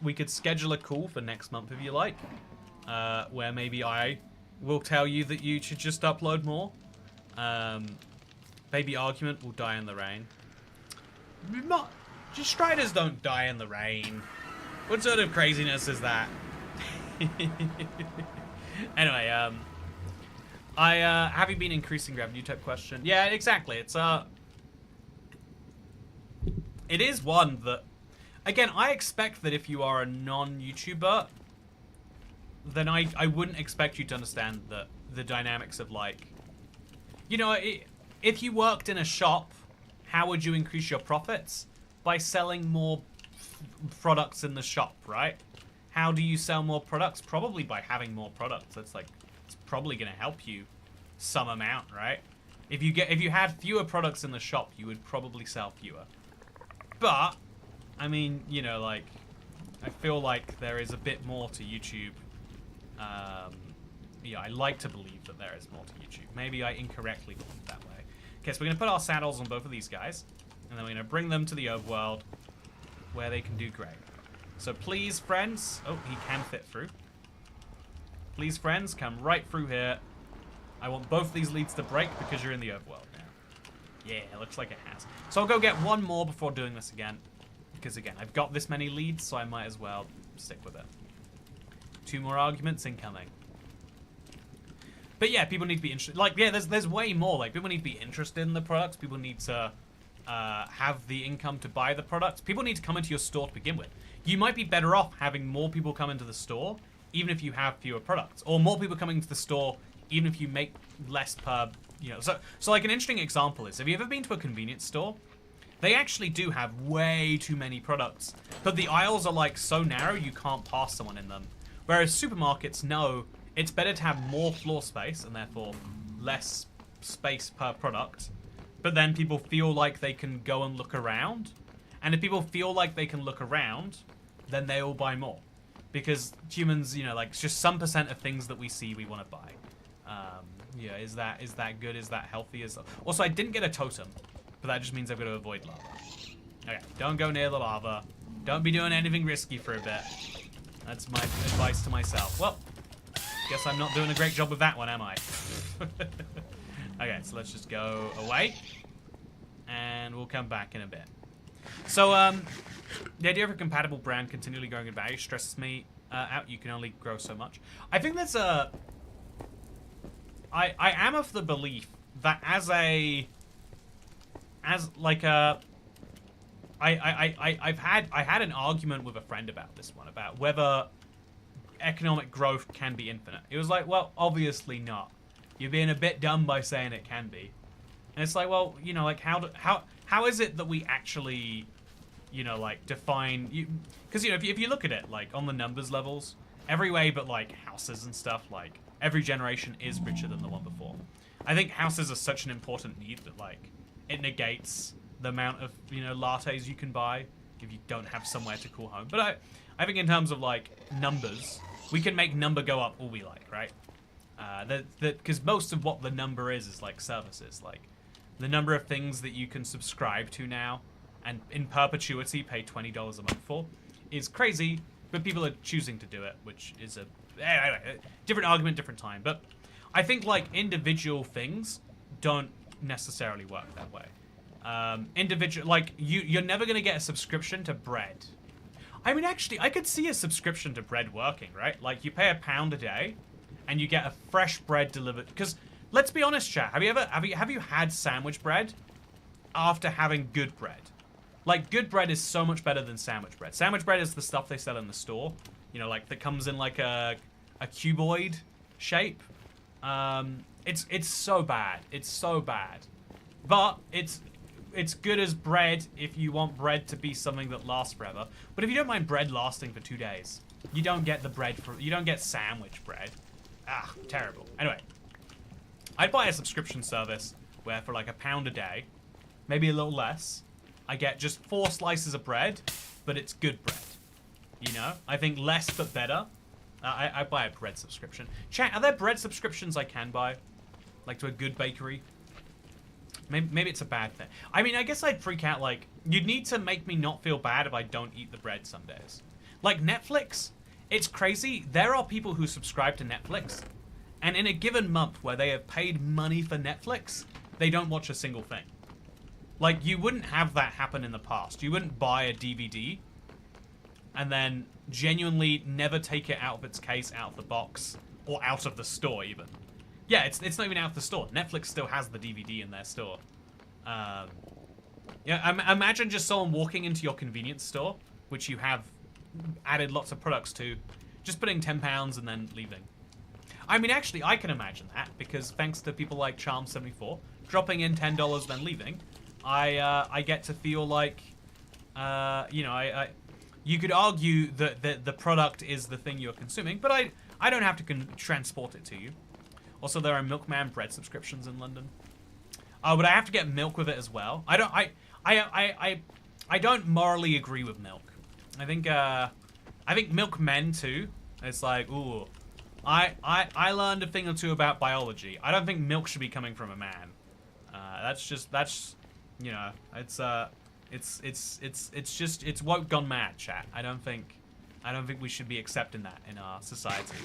we could schedule a call for next month if you like, where maybe I will tell you that you should just upload more. Baby argument will die in the rain. Not, just striders don't die in the rain. What sort of craziness is that? Anyway, have you been increasing revenue type question? Yeah, exactly. It's it is one that, again, I expect that if you are a non-YouTuber, then I wouldn't expect you to understand the dynamics of, like, you know, if you worked in a shop, how would you increase your profits? By selling more products in the shop, right? How do you sell more products? Probably by having more products. That's like, it's probably going to help you some amount, right? If you had fewer products in the shop, you would probably sell fewer. But, I mean, you know, like, I feel like there is a bit more to YouTube. Yeah, I like to believe that there is more to YouTube. Maybe I incorrectly believe that way. Okay, so we're going to put our saddles on both of these guys. And then we're going to bring them to the overworld where they can do great. So please, friends... Oh, he can fit through. Please, friends, come right through here. I want both these leads to break because you're in the overworld now. Yeah, it looks like it has. So I'll go get one more before doing this again. Because, again, I've got this many leads, so I might as well stick with it. 2 more arguments incoming. But yeah, people need to be interested. Like, yeah, there's way more. Like, people need to be interested in the products. People need to have the income to buy the products. People need to come into your store to begin with. You might be better off having more people come into the store, even if you have fewer products, or more people coming to the store, even if you make less per. You know, so like an interesting example is: have you ever been to a convenience store? They actually do have way too many products, but the aisles are like so narrow you can't pass someone in them. Whereas supermarkets know. It's better to have more floor space and therefore less space per product. But then people feel like they can go and look around. And if people feel like they can look around, then they will buy more. Because humans, you know, like, it's just some percent of things that we see we want to buy. Yeah, is that good? Is that healthy? Also, I didn't get a totem. But that just means I've got to avoid lava. Okay, don't go near the lava. Don't be doing anything risky for a bit. That's my advice to myself. Well... Guess I'm not doing a great job with that one, am I? Okay, so let's just go away. And we'll come back in a bit. So, the idea of a compatible brand continually growing in value stresses me out. You can only grow so much. I think that's a... I am of the belief that I had an argument with a friend about this one, about whether economic growth can be infinite. It was like, well, obviously not. You're being a bit dumb by saying it can be. And it's like, well, you know, like, how is it that we actually, you know, like, define... Because, you know, if you look at it, like, on the numbers levels, every way but, like, houses and stuff, like, every generation is richer than the one before. I think houses are such an important need that, like, it negates the amount of, you know, lattes you can buy if you don't have somewhere to call home. But I think in terms of, like, numbers, we can make number go up all we like, right? Because most of what the number is like services. Like, the number of things that you can subscribe to now and in perpetuity pay $20 a month for is crazy, but people are choosing to do it, which is a... Anyway, different argument, different time. But I think, like, individual things don't necessarily work that way. Like, you're never going to get a subscription to bread. I mean, actually, I could see a subscription to bread working, right? Like, you pay £1 a day, and you get a fresh bread delivered. Because let's be honest, chat. Have you had sandwich bread after having good bread? Like, good bread is so much better than sandwich bread. Sandwich bread is the stuff they sell in the store. You know, like, that comes in, like, a cuboid shape. It's so bad. It's so bad. But it's good as bread if you want bread to be something that lasts forever. But if you don't mind bread lasting for 2 days, you don't get the bread for... You don't get sandwich bread. Ah, terrible. Anyway, I'd buy a subscription service where for, like, £1 a day, maybe a little less, I get just 4 slices of bread, but it's good bread. You know? I think less but better. I buy a bread subscription. Chat, are there bread subscriptions I can buy? Like to a good bakery? Maybe it's a bad thing. I mean, I guess I'd freak out, like, you'd need to make me not feel bad if I don't eat the bread some days. Like Netflix, it's crazy. There are people who subscribe to Netflix, and in a given month where they have paid money for Netflix, they don't watch a single thing. Like, you wouldn't have that happen in the past. You wouldn't buy a DVD and then genuinely never take it out of its case, out of the box, or out of the store even. Yeah, it's not even out of the store. Netflix still has the DVD in their store. Yeah, imagine just someone walking into your convenience store, which you have added lots of products to, just putting £10 and then leaving. I mean, actually, I can imagine that, because thanks to people like Charm74, dropping in $10 then leaving, I get to feel like, you know, you could argue that the product is the thing you're consuming, but I don't have to transport it to you. Also, there are Milkman bread subscriptions in London. Oh, but I have to get milk with it as well. I don't morally agree with milk. I think milkmen too. It's like, ooh, I learned a thing or two about biology. I don't think milk should be coming from a man. That's you know, it's woke gone mad, chat. I don't think we should be accepting that in our society.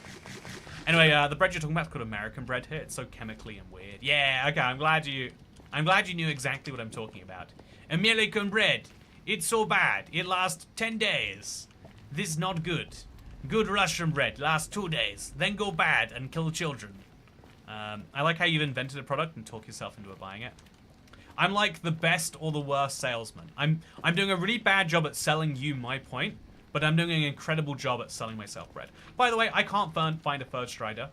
Anyway, the bread you're talking about is called American bread here. It's so chemically and weird. Yeah, okay, I'm glad you knew exactly what I'm talking about. American bread. It's so bad. It lasts 10 days. This is not good. Good Russian bread lasts 2 days, then go bad and kill children. I like how you've invented a product and talk yourself into buying it. I'm like the best or the worst salesman. I'm doing a really bad job at selling you my point, but I'm doing an incredible job at selling myself bread. By the way, I can't find a third strider.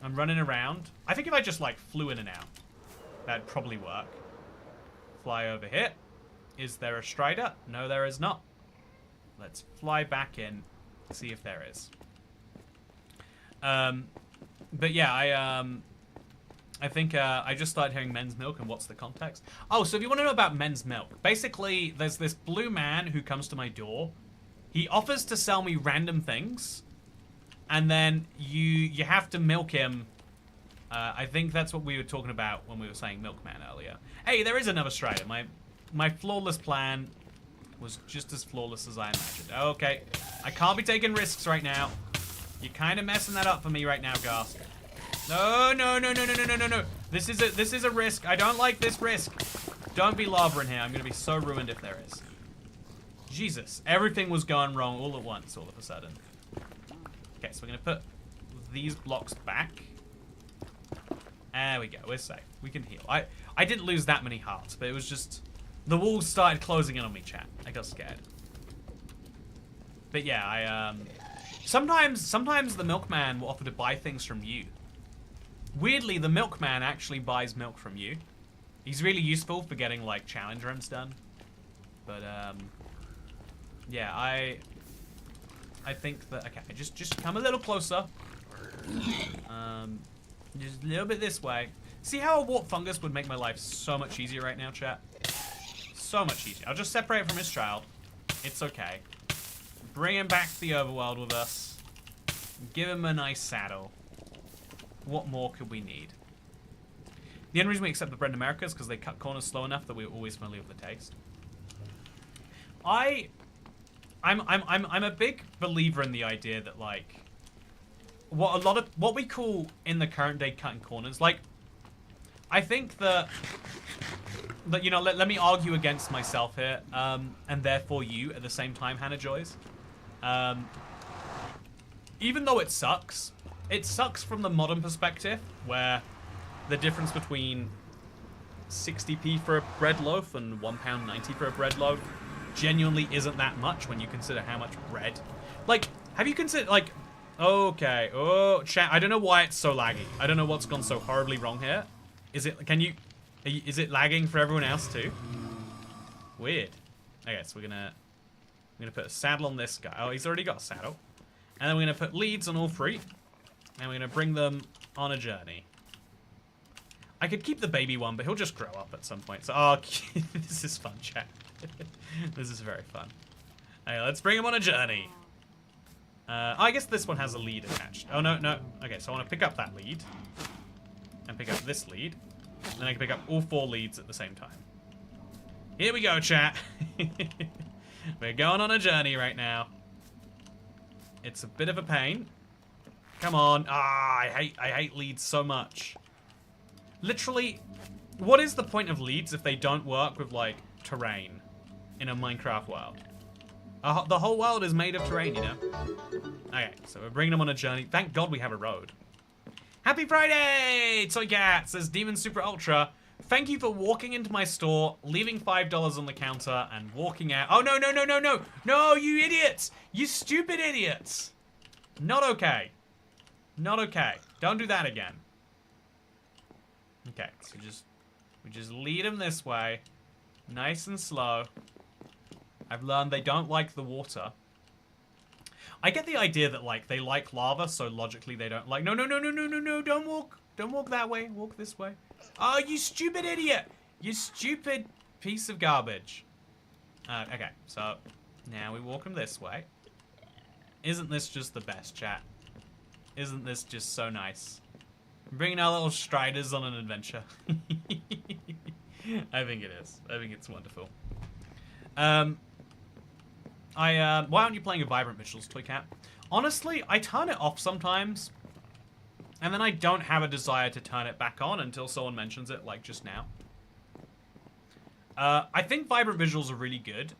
I'm running around. I think if I just like flew in and out, that'd probably work. Fly over here. Is there a strider? No, there is not. Let's fly back in, see if there is. But yeah, I think I just started hearing men's milk, and what's the context? Oh, so if you want to know about men's milk, basically there's this blue man who comes to my door. He offers to sell me random things, and then you have to milk him. I think that's what we were talking about when we were saying milkman earlier. Hey, there is another strider. My flawless plan was just as flawless as I imagined. Okay, I can't be taking risks right now. You're kind of messing that up for me right now, Ghast. No. This is a risk. I don't like this risk. Don't be lava in here. I'm gonna be so ruined if there is. Jesus, everything was going wrong all at once, all of a sudden. Okay, so we're gonna put these blocks back. There we go. We're safe. We can heal. I didn't lose that many hearts, but it was just the walls started closing in on me, chat. I got scared. But yeah, sometimes the milkman will offer to buy things from you. Weirdly, the milkman actually buys milk from you. He's really useful for getting like challenge runs done. But yeah, I think that okay, just come a little closer. Just a little bit this way. See how a warp fungus would make my life so much easier right now, chat? So much easier. I'll just separate from his child. It's okay. Bring him back to the overworld with us. Give him a nice saddle. What more could we need? The only reason we accept the bread in America is because they cut corners slow enough that we're always familiar with the taste. I'm a big believer in the idea that like what we call in the current day cutting corners, like I think that you know, let me argue against myself here, and therefore you at the same time, Hannah Joys. Even though it sucks, it sucks from the modern perspective, where the difference between 60p for a bread loaf and £1.90 for a bread loaf genuinely isn't that much when you consider how much bread. Like, have you considered, like, okay, oh, chat, I don't know why it's so laggy. I don't know what's gone so horribly wrong here. Is it, is it lagging for everyone else too? Weird. Okay, so we're gonna put a saddle on this guy. Oh, he's already got a saddle. And then we're gonna put leads on all three. And we're gonna bring them on a journey. I could keep the baby one, but he'll just grow up at some point. So, oh, this is fun, chat. This is very fun. Okay, let's bring him on a journey. I guess this one has a lead attached. Oh, no, no. Okay, so I want to pick up that lead. And pick up this lead. And then I can pick up all 4 leads at the same time. Here we go, chat. We're going on a journey right now. It's a bit of a pain. Come on. Ah, I hate leads so much. Literally, what is the point of leads if they don't work with, like, terrain in a Minecraft world? The whole world is made of terrain, you know? Okay, so we're bringing them on a journey. Thank God we have a road. Happy Friday! Toy Cat says, Demon Super Ultra, thank you for walking into my store, leaving $5 on the counter, and walking out. Oh, no, no, no, no, no! No, you idiots! You stupid idiots! Not okay. Not okay. Don't do that again. Okay, so we just lead them this way. Nice and slow. I've learned they don't like the water. I get the idea that, like, they like lava, so logically they don't like... No, no, no, no, no, no, no, don't walk. Don't walk that way. Walk this way. Oh, you stupid idiot. You stupid piece of garbage. Okay, so now we walk them this way. Isn't this just the best, chat? Isn't this just so nice? Bringing our little striders on an adventure. I think it is. I think it's wonderful. Why aren't you playing a Vibrant Visuals, Toy Cat? Honestly, I turn it off sometimes, and then I don't have a desire to turn it back on until someone mentions it, like just now. I think Vibrant Visuals are really good,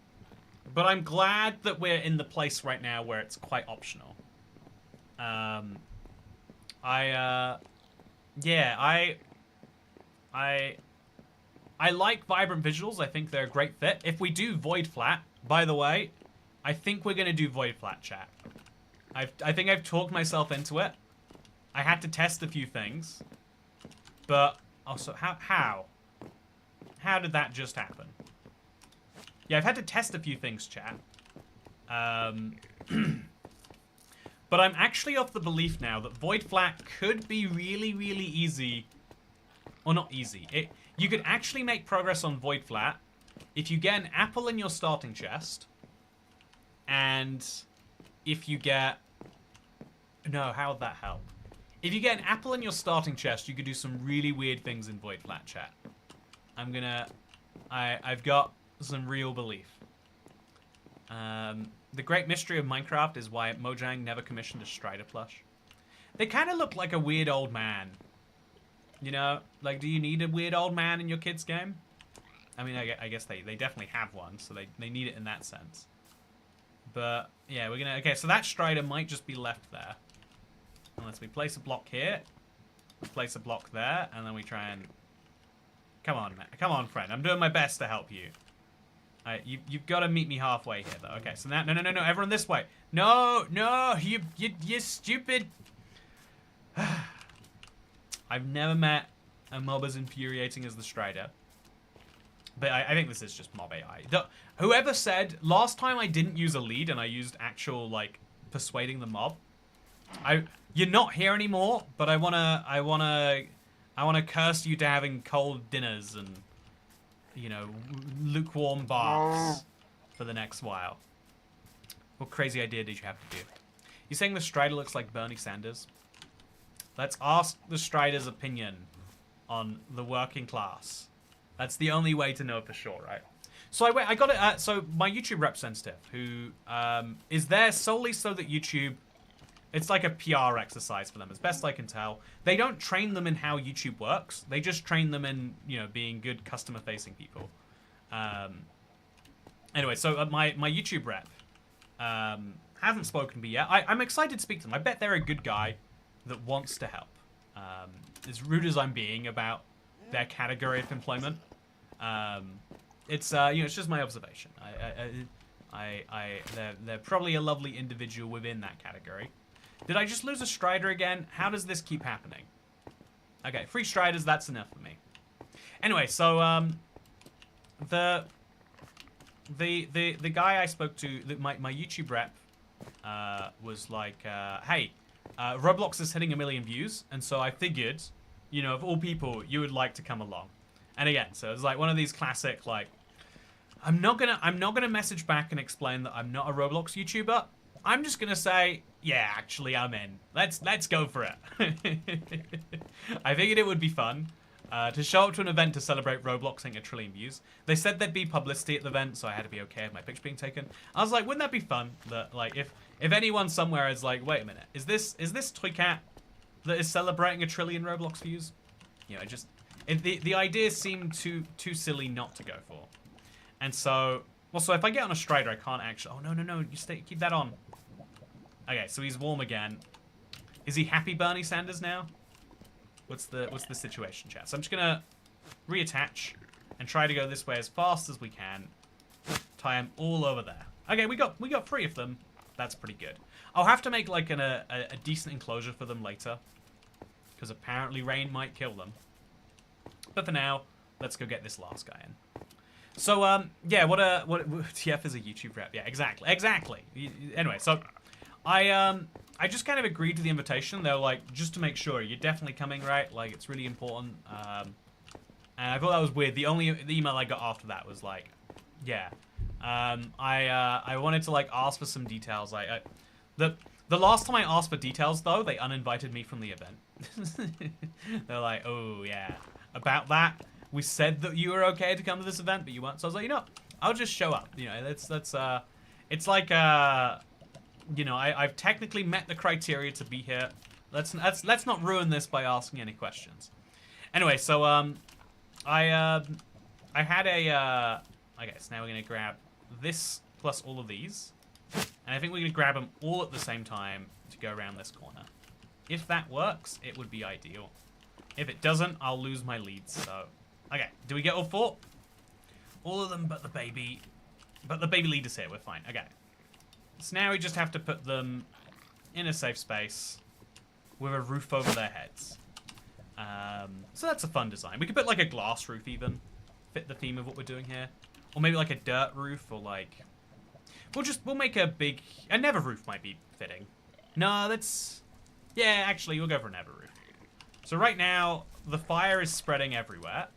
but I'm glad that we're in the place right now where it's quite optional. Yeah, I like Vibrant Visuals. I think they're a great fit. If we do Void Flat, by the way, I think we're gonna do Void Flat, chat. I think I've talked myself into it. I had to test a few things, but also how did that just happen? Yeah, I've had to test a few things, chat. But I'm actually of the belief now that Void Flat could be really, really easy. Or not easy. You could actually make progress on Void Flat if you get an apple in your starting chest. And if you get... No, how would that help? If you get an apple in your starting chest, you could do some really weird things in Void Flat, chat. I've got some real belief. The great mystery of Minecraft is why Mojang never commissioned a Strider plush. They kind of look like a weird old man. You know? Like, do you need a weird old man in your kid's game? I mean, I guess they definitely have one, so they need it in that sense. But, yeah, we're gonna... Okay, so that Strider might just be left there. Unless we place a block here, place a block there, and then we try and... Come on, man. Come on, friend. I'm doing my best to help you. You've got to meet me halfway here, though. Okay, so now... No, everyone this way. No, you stupid... I've never met a mob as infuriating as the Strider. But I think this is just mob AI. Whoever said... Last time I didn't use a lead and I used actual, like, persuading the mob. You're not here anymore, but I wanna curse you to having cold dinners and... You know, lukewarm baths for the next while. What crazy idea did you have to do? You saying the Strider looks like Bernie Sanders? Let's ask the Strider's opinion on the working class. That's the only way to know for sure, right? So I got it. So my YouTube representative, who is there solely so that YouTube... It's like a PR exercise for them, as best I can tell. They don't train them in how YouTube works. They just train them in, you know, being good customer-facing people. Anyway, so my YouTube rep hasn't spoken to me yet. I'm excited to speak to them. I bet they're a good guy. that wants to help. As rude as I'm being about their category of employment, it's it's just my observation. They're probably a lovely individual within that category. Did I just lose a Strider again? How does this keep happening? Okay, 3 Striders, that's enough for me. Anyway, so the guy I spoke to, my YouTube rep, was like, hey, Roblox is hitting 1 million views, and so I figured, of all people, you would like to come along. And again, so it's like one of these classic, like, I'm not gonna message back and explain that I'm not a Roblox YouTuber. I'm just gonna say, yeah, actually, I'm in. Let's go for it. I figured it would be fun to show up to an event to celebrate Roblox hitting 1 trillion views. They said there'd be publicity at the event, so I had to be okay with my picture being taken. I was like, wouldn't that be fun? That like if anyone somewhere is like, wait a minute, is this Toy Cat that is celebrating 1 trillion Roblox views? The idea seemed too silly not to go for. And so, also, if I get on a Strider, I can't actually... Oh, no, you keep that on. Okay, so he's warm again. Is he happy Bernie Sanders now? What's the situation, chat? So I'm just gonna reattach and try to go this way as fast as we can. Tie him all over there. Okay, we got 3 of them. That's pretty good. I'll have to make like a decent enclosure for them later, because apparently rain might kill them. But for now, let's go get this last guy in. So yeah, what TF is a YouTube rep? Yeah, exactly. Anyway, so I just kind of agreed to the invitation. They were like, just to make sure you're definitely coming, right? Like, it's really important. And I thought that was weird. The email I got after that was like, yeah. I wanted to like ask for some details. Like, the last time I asked for details though, they uninvited me from the event. They're like, oh yeah, about that. We said that you were okay to come to this event, but you weren't. So I was like, I'll just show up. It's like I've technically met the criteria to be here. Let's not ruin this by asking any questions. Anyway, so I had a okay, so now we're gonna grab this plus all of these, and I think we're gonna grab them all at the same time to go around this corner. If that works, it would be ideal. If it doesn't, I'll lose my leads. So, okay, do we get all 4? All of them, but the baby leader's here. We're fine. Okay. So now we just have to put them in a safe space with a roof over their heads. So that's a fun design. We could put like a glass roof even, fit the theme of what we're doing here, or maybe like a dirt roof, or like we'll make a nether roof might be fitting. No, yeah, actually we'll go for a nether roof. So right now the fire is spreading everywhere,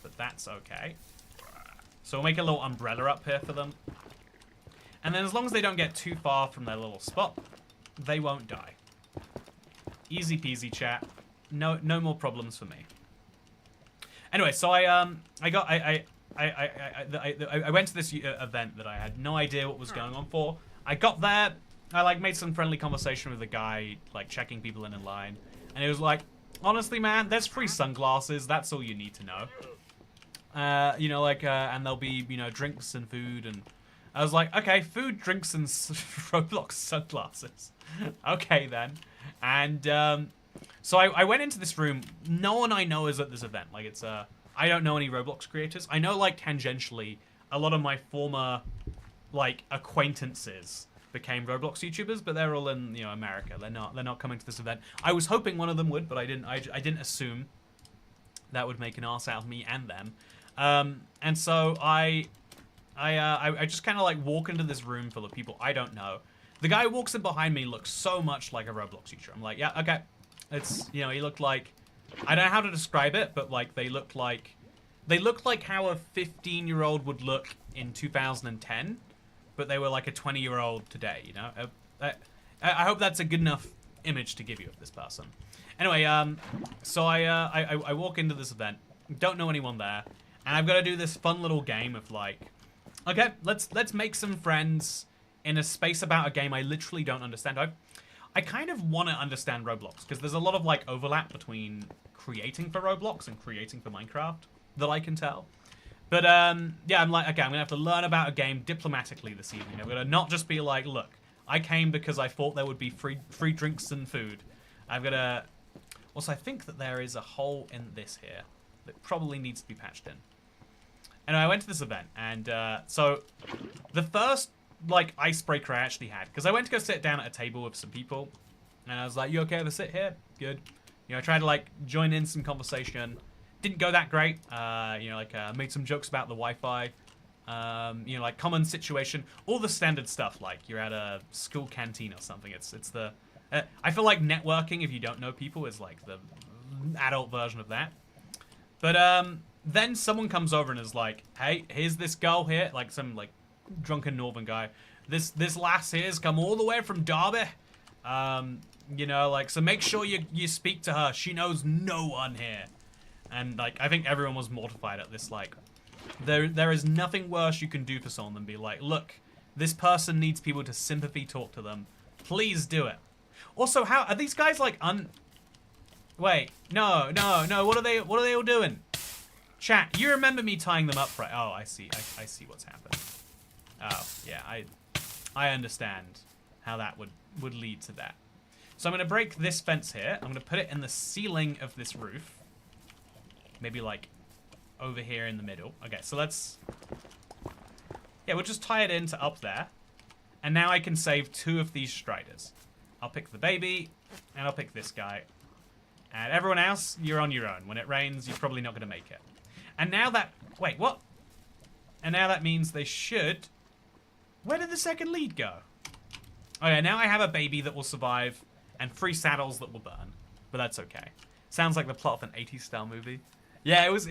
but that's okay. So we'll make a little umbrella up here for them. And then as long as they don't get too far from their little spot, they won't die. Easy peasy, chat. No more problems for me. Anyway, so I went to this event that I had no idea what was going on for. I got there, I like made some friendly conversation with the guy, like checking people in line, and he was like, honestly, man, there's free sunglasses. That's all you need to know. And there'll be drinks and food, and I was like, okay, food, drinks, and Roblox sunglasses. Okay then, and so I went into this room. No one I know is at this event. Like I don't know any Roblox creators. I know like tangentially a lot of my former like acquaintances became Roblox YouTubers, but they're all in America. They're not coming to this event. I was hoping one of them would, but I didn't assume that would make an ass out of me and them. And so I just kind of like walk into this room full of people I don't know. The guy who walks in behind me looks so much like a Roblox YouTuber. I'm like, yeah, okay. It's, he looked like, I don't know how to describe it, but like they look like how a 15-year-old would look in 2010, but they were like a 20-year-old today, I hope that's a good enough image to give you of this person. Anyway, so I walk into this event, don't know anyone there, and I've got to do this fun little game of like, okay, let's make some friends in a space about a game I literally don't understand. I kind of want to understand Roblox, because there's a lot of like overlap between creating for Roblox and creating for Minecraft that I can tell. But yeah, I'm like, okay, I'm gonna have to learn about a game diplomatically this evening. I'm gonna not just be like, look, I came because I thought there would be free drinks and food. I've got to... Also, I think that there is a hole in this here that probably needs to be patched in. Anyway, I went to this event, and so the first, like, icebreaker I actually had, because I went to go sit down at a table with some people, and I was like, you okay to sit here? Good. You know, I tried to, like, join in some conversation. Didn't go that great. You know, like, made some jokes about the Wi-Fi. You know, like, common situation. All the standard stuff, like, you're at a school canteen or something. It's the... I feel like networking, if you don't know people, is, like, the adult version of that. But, then someone comes over and is like, hey, here's this girl here, like some like drunken northern guy. This lass here's come all the way from Derby. You know, like, so make sure you speak to her. She knows no one here. And like, I think everyone was mortified at this. Like, there is nothing worse you can do for someone than be like, look, this person needs people to sympathy talk to them. Please do it. Also, how are these guys like Wait, no. What are they all doing? Chat, you remember me tying them up, right? Oh, I see. I see what's happened. Oh, yeah, I understand how that would lead to that. So I'm going to break this fence here. I'm going to put it in the ceiling of this roof. Maybe, like, over here in the middle. Okay, so let's... Yeah, we'll just tie it into up there. And now I can save 2 of these striders. I'll pick the baby, and I'll pick this guy. And everyone else, you're on your own. When it rains, you're probably not going to make it. And now that... Wait, what? And now that means they should... Where did the second lead go? Oh yeah, now I have a baby that will survive and 3 saddles that will burn. But that's okay. Sounds like the plot of an 80s style movie. Yeah, it was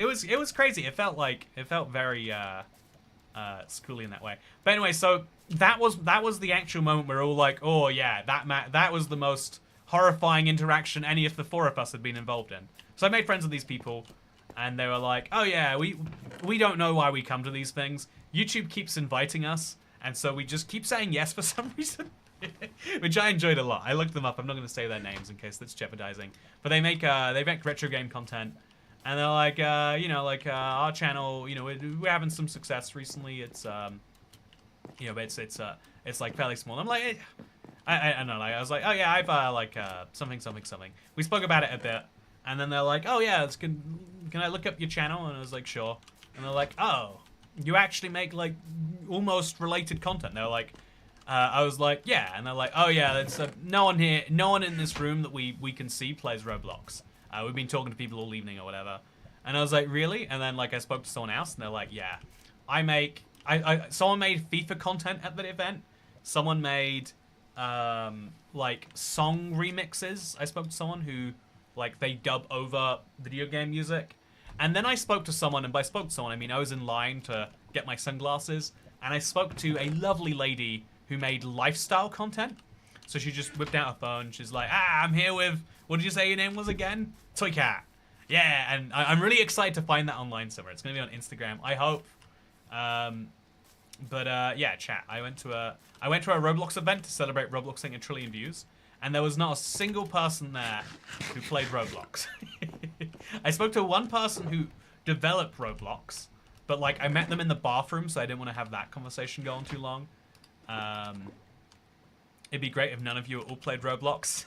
crazy. It felt very schooly in that way. But anyway, so that was the actual moment where we're all like, oh yeah, that was the most horrifying interaction any of the 4 of us had been involved in. So I made friends with these people. And they were like, oh yeah, we don't know why we come to these things. YouTube keeps inviting us, and so we just keep saying yes for some reason. Which I enjoyed a lot. I looked them up. I'm not going to say their names in case that's jeopardizing. But they make retro game content. And they're like, you know, like our channel, you know, we're having some success recently. It's, you know, it's like fairly small. I'm like, I don't know, like, I was like, oh yeah, I've like something. We spoke about it a bit. And then they're like, oh yeah, can I look up your channel? And I was like, sure. And they're like, oh, you actually make like almost related content. They're like, I was like, yeah. And they're like, oh yeah, that's no one in this room that we can see plays Roblox. We've been talking to people all evening or whatever. And I was like, really? And then like I spoke to someone else and they're like, yeah, someone made FIFA content at the event. Someone made like song remixes. I spoke to someone who like they dub over video game music. And then I spoke to someone, and by spoke to someone I mean I was in line to get my sunglasses, and I spoke to a lovely lady who made lifestyle content. So she just whipped out her phone. She's like, I'm here with, what did you say your name was again? Toy Cat. Yeah, and I'm really excited to find that online somewhere. It's going to be on Instagram, I hope. Yeah, chat. I went to a Roblox event to celebrate Roblox hitting 1 trillion views, and there was not a single person there who played Roblox. I spoke to one person who developed Roblox, but like I met them in the bathroom, so I didn't want to have that conversation go on too long. It'd be great if none of you all played Roblox.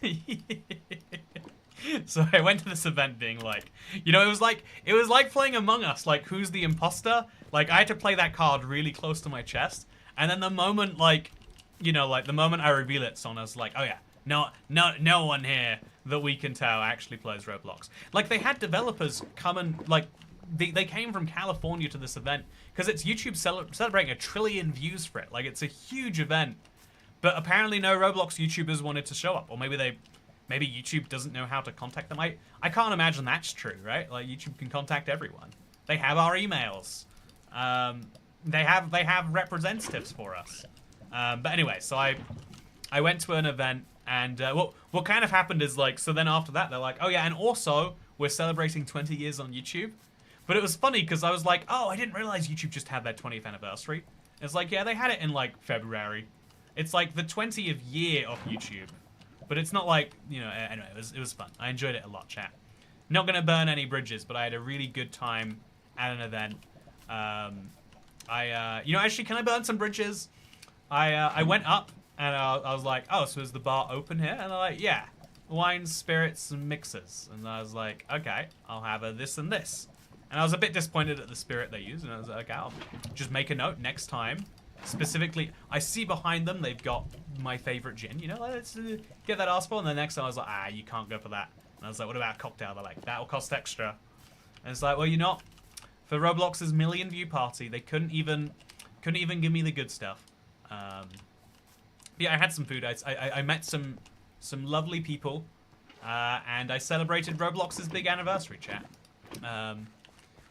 So I went to this event being like, you know, it was like playing Among Us, like who's the imposter? Like I had to play that card really close to my chest, and then the moment like, you know, like the moment I reveal it, someone was like, oh yeah, no one here that we can tell actually plays Roblox. Like they had developers come and like, they came from California to this event because it's YouTube celebrating 1 trillion views for it. Like it's a huge event, but apparently no Roblox YouTubers wanted to show up, or maybe YouTube doesn't know how to contact them. I can't imagine that's true, right? Like YouTube can contact everyone. They have our emails. They have representatives for us. But anyway, so I went to an event, and what kind of happened is like, so then after that they're like, oh yeah, and also we're celebrating 20 years on YouTube. But it was funny because I was like, oh, I didn't realize YouTube just had their 20th anniversary. It's like, yeah, they had it in like February. It's like the 20th year of YouTube. But it's not like, you know, anyway, it was fun. I enjoyed it a lot, chat. Not going to burn any bridges, but I had a really good time at an event. You know, actually, can I burn some bridges? I went up, and I was like, oh, so is the bar open here? And they're like, yeah. wines, spirits, and mixers. And I was like, okay, I'll have a this and this. And I was a bit disappointed at the spirit they used, and I was like, okay, I'll just make a note next time. Specifically, I see behind them they've got my favorite gin. You know, let's get that asked for. And the next time I was like, you can't go for that. And I was like, what about a cocktail? They're like, that'll cost extra. And it's like, well, you're not. For Roblox's million view party, they couldn't even give me the good stuff. Yeah, I had some food. I met some lovely people, and I celebrated Roblox's big anniversary chat.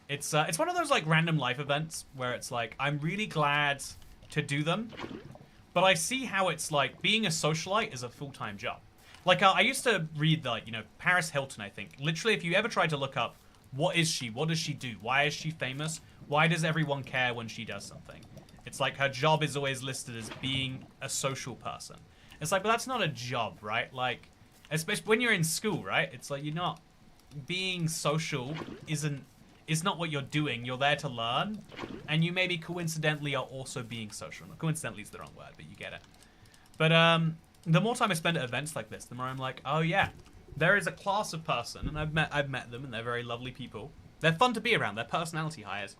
It's one of those like random life events where it's like I'm really glad to do them, but I see how it's like being a socialite is a full-time job. Like I used to read like Paris Hilton. I think literally if you ever tried to look up what is she, what does she do, why is she famous, why does everyone care when she does something, it's like her job is always listed as being a social person. It's like, but that's not a job, right? Like, especially when you're in school, right? It's like you're not being social is not what you're doing. You're there to learn, and you maybe coincidentally are also being social. No, coincidentally is the wrong word, but you get it. But the more time I spend at events like this, the more I'm like, oh yeah, there is a class of person, and I've met them, and they're very lovely people. They're fun to be around. They're personality hires.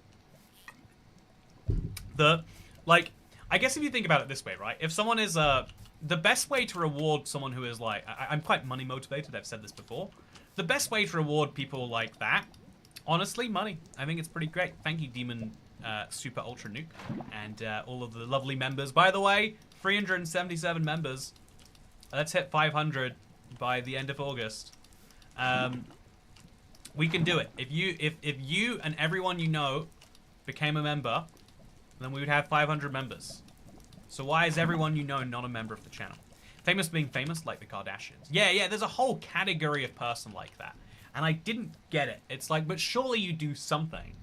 I guess if you think about it this way, right? If someone is the best way to reward someone who is like, I'm quite money motivated. I've said this before. The best way to reward people like that, honestly, money. I think it's pretty great. Thank you, Demon Super Ultra Nuke, and all of the lovely members. By the way, 377 members. Let's hit 500 by the end of August. We can do it. If you and everyone you know became a member, then we would have 500 members. So why is everyone you know not a member of the channel? Famous being famous, like the Kardashians. Yeah, there's a whole category of person like that. And I didn't get it. It's like, but surely you do something.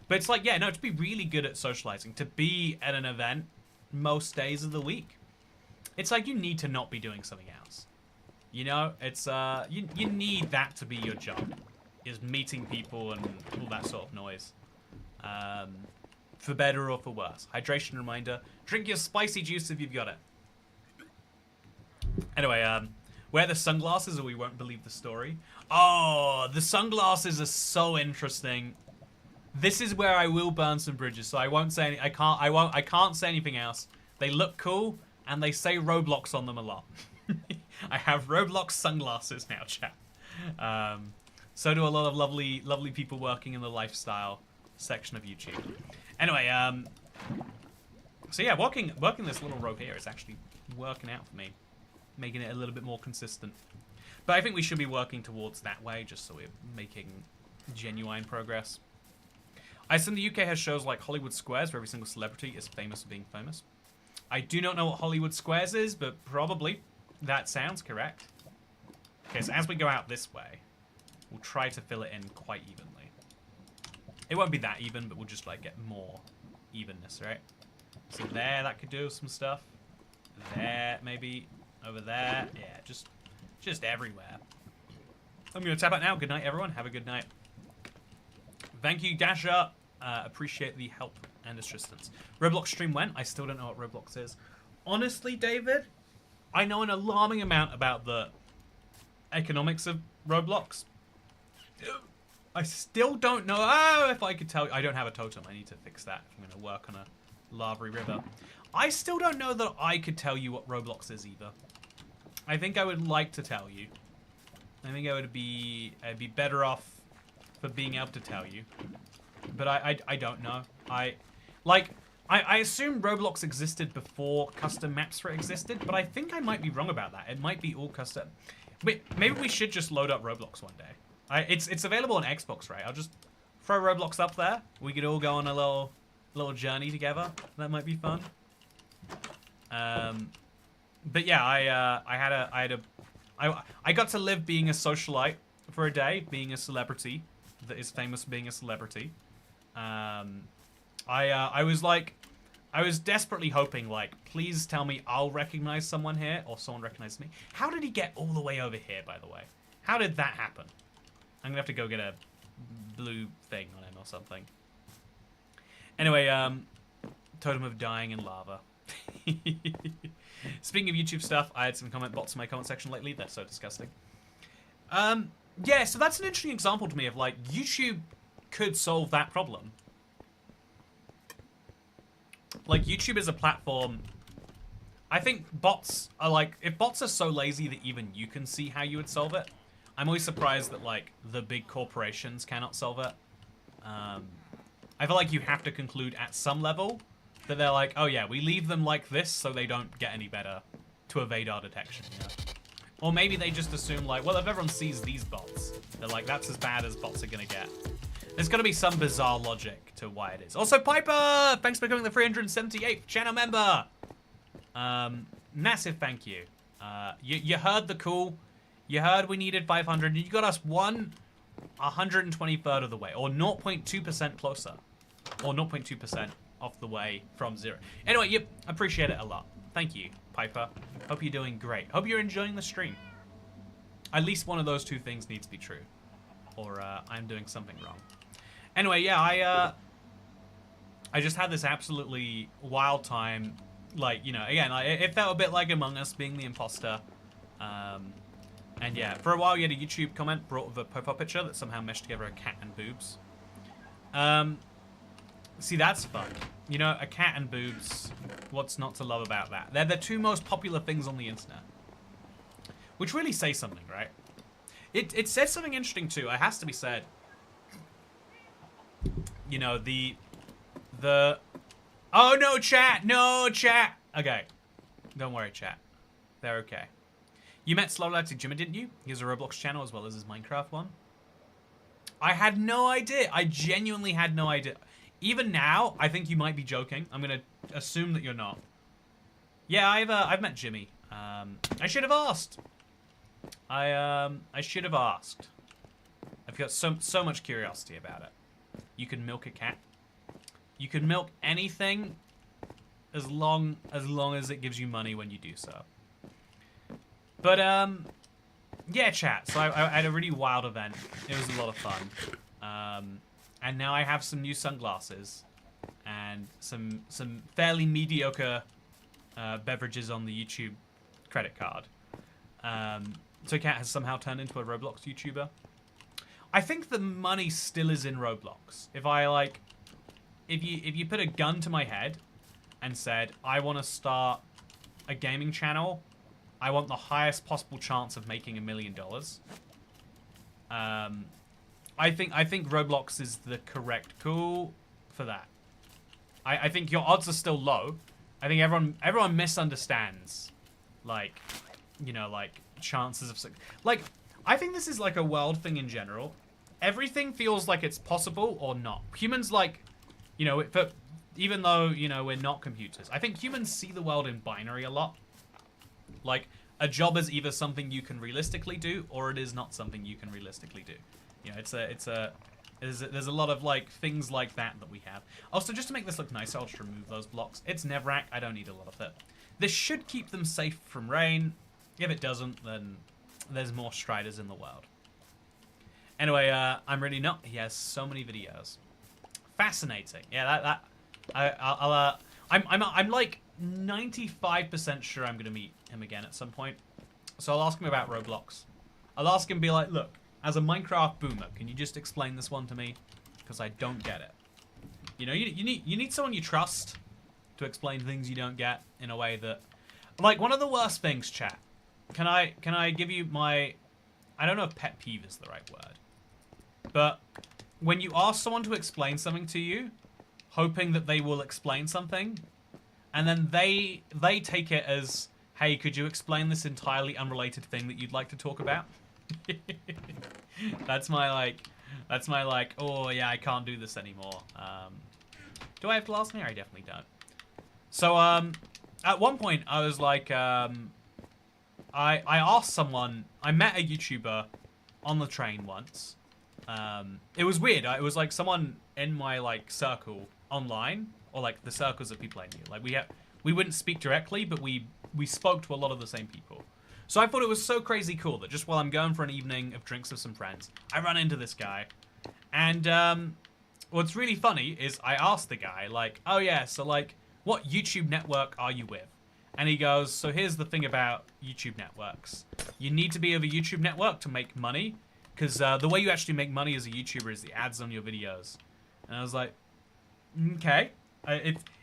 But it's like, yeah, no, to be really good at socializing, to be at an event most days of the week, it's like you need to not be doing something else. You know, it's you need that to be your job, is meeting people and all that sort of noise. For better or for worse. Hydration reminder, drink your spicy juice if you've got it. Anyway, wear the sunglasses or we won't believe the story. Oh, the sunglasses are so interesting. This is where I will burn some bridges, so I won't say any, I can't say anything else. They look cool and they say Roblox on them a lot. I have Roblox sunglasses now, chat. So do a lot of lovely people working in the lifestyle section of YouTube. Anyway, so yeah, working this little row here is actually working out for me, making it a little bit more consistent. But I think we should be working towards that way, just so we're making genuine progress. I assume the UK has shows like Hollywood Squares, where every single celebrity is famous for being famous. I do not know what Hollywood Squares is, but probably that sounds correct. Okay, so as we go out this way, we'll try to fill it in quite evenly. It won't be that even, but we'll just like get more evenness, right? So there, that could do some stuff. There, maybe over there. Yeah, just everywhere. I'm gonna tap out now. Good night, everyone. Have a good night. Thank you, Dasha. Appreciate the help and assistance. Roblox stream went. I still don't know what Roblox is. Honestly, David, I know an alarming amount about the economics of Roblox. I still don't know. Oh, if I could tell you. I don't have a totem. I need to fix that if I'm going to work on a Lavery River. I still don't know that I could tell you what Roblox is either. I think I would like to tell you. I think I'd be better off for being able to tell you. But I don't know. I assume Roblox existed before custom maps for it existed, but I think I might be wrong about that. It might be all custom. Wait, maybe we should just load up Roblox one day. It's available on Xbox, right? I'll just throw Roblox up there. We could all go on a little journey together. That might be fun. But yeah, I got to live being a socialite for a day, being a celebrity that is famous for being a celebrity. I was desperately hoping, like, please tell me I'll recognize someone here or someone recognizes me. How did he get all the way over here, by the way? How did that happen? I'm gonna have to go get a blue thing on him or something. Anyway, totem of dying in lava. Speaking of YouTube stuff, I had some comment bots in my comment section lately. They're so disgusting. Yeah, so that's an interesting example to me of, like, YouTube could solve that problem. Like, YouTube is a platform... I think bots are, like... If bots are so lazy that even you can see how you would solve it, I'm always surprised that, like, the big corporations cannot solve it. I feel like you have to conclude at some level that they're like, oh yeah, we leave them like this so they don't get any better to evade our detection, you know? Or maybe they just assume, like, well, if everyone sees these bots, they're like, that's as bad as bots are gonna get. There's gotta be some bizarre logic to why it is. Also, Piper! Thanks for becoming the 378th channel member! Massive thank you. You heard the call. You heard we needed 500, and you got us 123rd of the way, or 0.2% closer. Or 0.2% off the way from 0. Anyway, yep, appreciate it a lot. Thank you, Piper. Hope you're doing great. Hope you're enjoying the stream. At least one of those two things needs to be true. Or I'm doing something wrong. Anyway, yeah, I just had this absolutely wild time. Like, you know, again, it felt a bit like Among Us being the imposter. And yeah, for a while you had a YouTube comment brought with a profile picture that somehow meshed together a cat and boobs. See, that's fun. You know, a cat and boobs, what's not to love about that? They're the two most popular things on the internet. Which really say something, right? It says something interesting too, it has to be said. You know, the... Oh, no, chat! No, chat! Okay. Don't worry, chat. They're okay. You met Slowlatic Jimmy, didn't you? He has a Roblox channel as well as his Minecraft one. I had no idea. I genuinely had no idea. Even now, I think you might be joking. I'm gonna assume that you're not. Yeah, I've met Jimmy. I should have asked. I should have asked. I've got so much curiosity about it. You can milk a cat. You can milk anything as long as it gives you money when you do so. But yeah, chat. So I had a really wild event. It was a lot of fun. And now I have some new sunglasses and some fairly mediocre beverages on the YouTube credit card. So Cat has somehow turned into a Roblox YouTuber. I think the money still is in Roblox. If I like, if you put a gun to my head and said I want to start a gaming channel, I want the highest possible chance of making $1 million. I think Roblox is the correct call for that. I think your odds are still low. I think everyone misunderstands, like, you know, like chances of like. I think this is like a world thing in general. Everything feels like it's possible or not. Humans, like, you know, even though, you know, we're not computers, I think humans see the world in binary a lot. Like, a job is either something you can realistically do or it is not something you can realistically do. You know, there's a lot of, like, things like that we have. Also, just to make this look nicer, I'll just remove those blocks. It's Nevrak. I don't need a lot of it. This should keep them safe from rain. If it doesn't, then there's more Striders in the world. Anyway, I'm really not. He has so many videos. Fascinating. Yeah, I'm like 95% sure I'm gonna meet him again at some point. So I'll ask him about Roblox. I'll ask him, be like, look, as a Minecraft boomer, can you just explain this one to me? Because I don't get it. You know, you need someone you trust to explain things you don't get in a way that, like, one of the worst things, chat. Can I give you my, I don't know if pet peeve is the right word, but when you ask someone to explain something to you, hoping that they will explain something, and then they take it as, hey, could you explain this entirely unrelated thing that you'd like to talk about? That's my like, oh yeah, I can't do this anymore. Do I have glass in here? I definitely don't. So at one point I was like, I asked someone, I met a YouTuber on the train once. It was weird. It was like someone in my like circle online, or like the circles of people I knew. Like we wouldn't speak directly, but we spoke to a lot of the same people. So I thought it was so crazy cool that just while I'm going for an evening of drinks with some friends, I run into this guy. And what's really funny is I asked the guy, like, oh yeah, so like, what YouTube network are you with? And he goes, so here's the thing about YouTube networks. You need to be of a YouTube network to make money, because the way you actually make money as a YouTuber is the ads on your videos. And I was like, okay.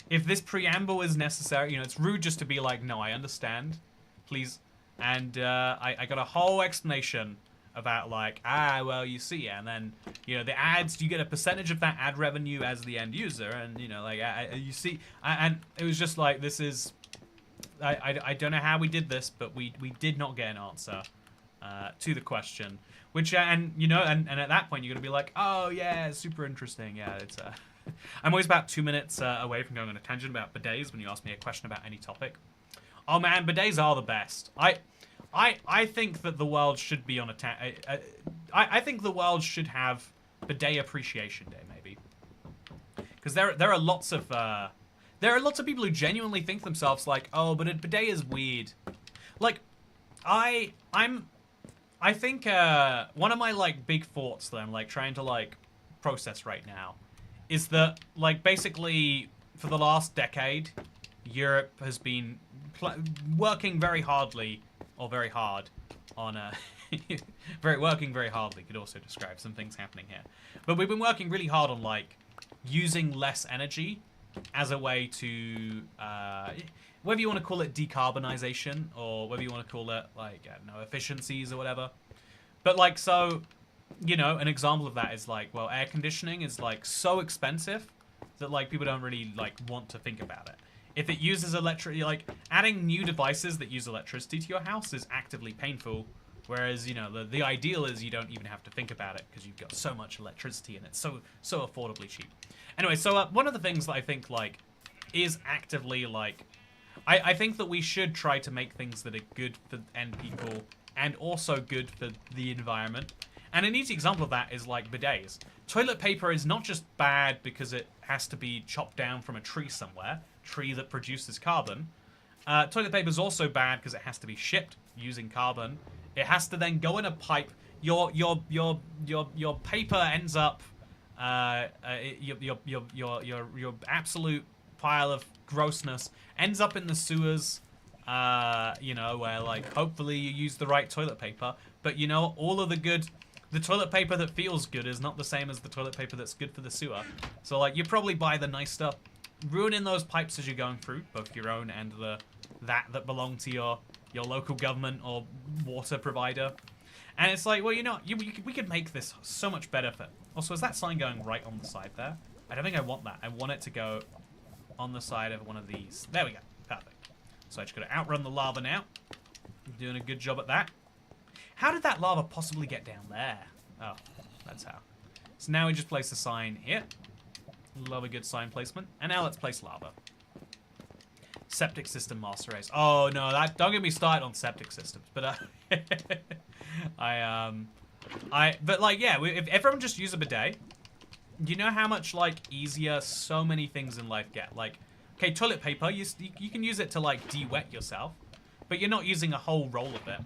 If this preamble is necessary, you know, it's rude just to be like, no, I understand, please. And I got a whole explanation about like, well, you see, and then, you know, the ads, you get a percentage of that ad revenue as the end user, and, you know, like, you see, and it was just like, this is, I don't know how we did this, but we did not get an answer to the question, which, and, you know, and at that point, you're going to be like, oh, yeah, super interesting, yeah, it's, I'm always about 2 minutes away from going on a tangent about bidets when you ask me a question about any topic. Oh, man, bidets are the best. I think that the world should be on I think the world should have bidet appreciation day, maybe, because there are lots of people who genuinely think themselves like, oh, but a bidet is weird. Like, I think one of my like big thoughts that I'm like trying to like process right now is that like basically for the last decade, Europe has been working very hardly. Or very hard on working very hardly could also describe some things happening here. But we've been working really hard on like using less energy as a way to whether you want to call it decarbonization or whether you want to call it like, I don't know, efficiencies or whatever. But like, so, you know, an example of that is like, well, air conditioning is like so expensive that like people don't really like want to think about it. If it uses electricity, like adding new devices that use electricity to your house is actively painful. Whereas, you know, the ideal is you don't even have to think about it because you've got so much electricity and it's so affordably cheap. Anyway, so one of the things that I think like is actively like, I think that we should try to make things that are good for end people and also good for the environment. And an easy example of that is like bidets. Toilet paper is not just bad because it has to be chopped down from a tree somewhere. Tree that produces carbon. Toilet paper is also bad because it has to be shipped using carbon. It has to then go in a pipe. Your paper ends up your absolute pile of grossness ends up in the sewers. You know, where like hopefully you use the right toilet paper, but you know all of the toilet paper that feels good is not the same as the toilet paper that's good for the sewer. So like you probably buy the nice stuff. Ruining those pipes as you're going through, both your own and that belong to your local government or water provider. And it's like, well, you know, we could make this so much better for... Also, is that sign going right on the side there? I don't think I want that. I want it to go on the side of one of these. There we go. Perfect. So I just got to outrun the lava now. I'm doing a good job at that. How did that lava possibly get down there? Oh, that's how. So now we just place a sign here. Love a good sign placement. And now let's place lava. Septic system master race. Oh no, don't get me started on septic systems. But but like, yeah, if everyone just use a bidet, you know how much like easier so many things in life get. Like, okay, toilet paper, you can use it to like de-wet yourself, but you're not using a whole roll of it.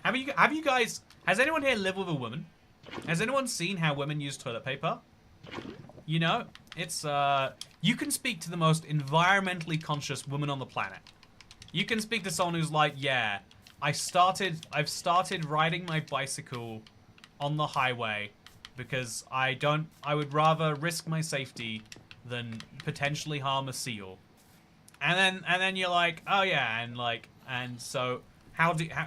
Have you guys? Has anyone here lived with a woman? Has anyone seen how women use toilet paper? You know, it's, you can speak to the most environmentally conscious woman on the planet. You can speak to someone who's like, yeah, I've started riding my bicycle on the highway because I would rather risk my safety than potentially harm a seal. And then you're like, oh yeah, and so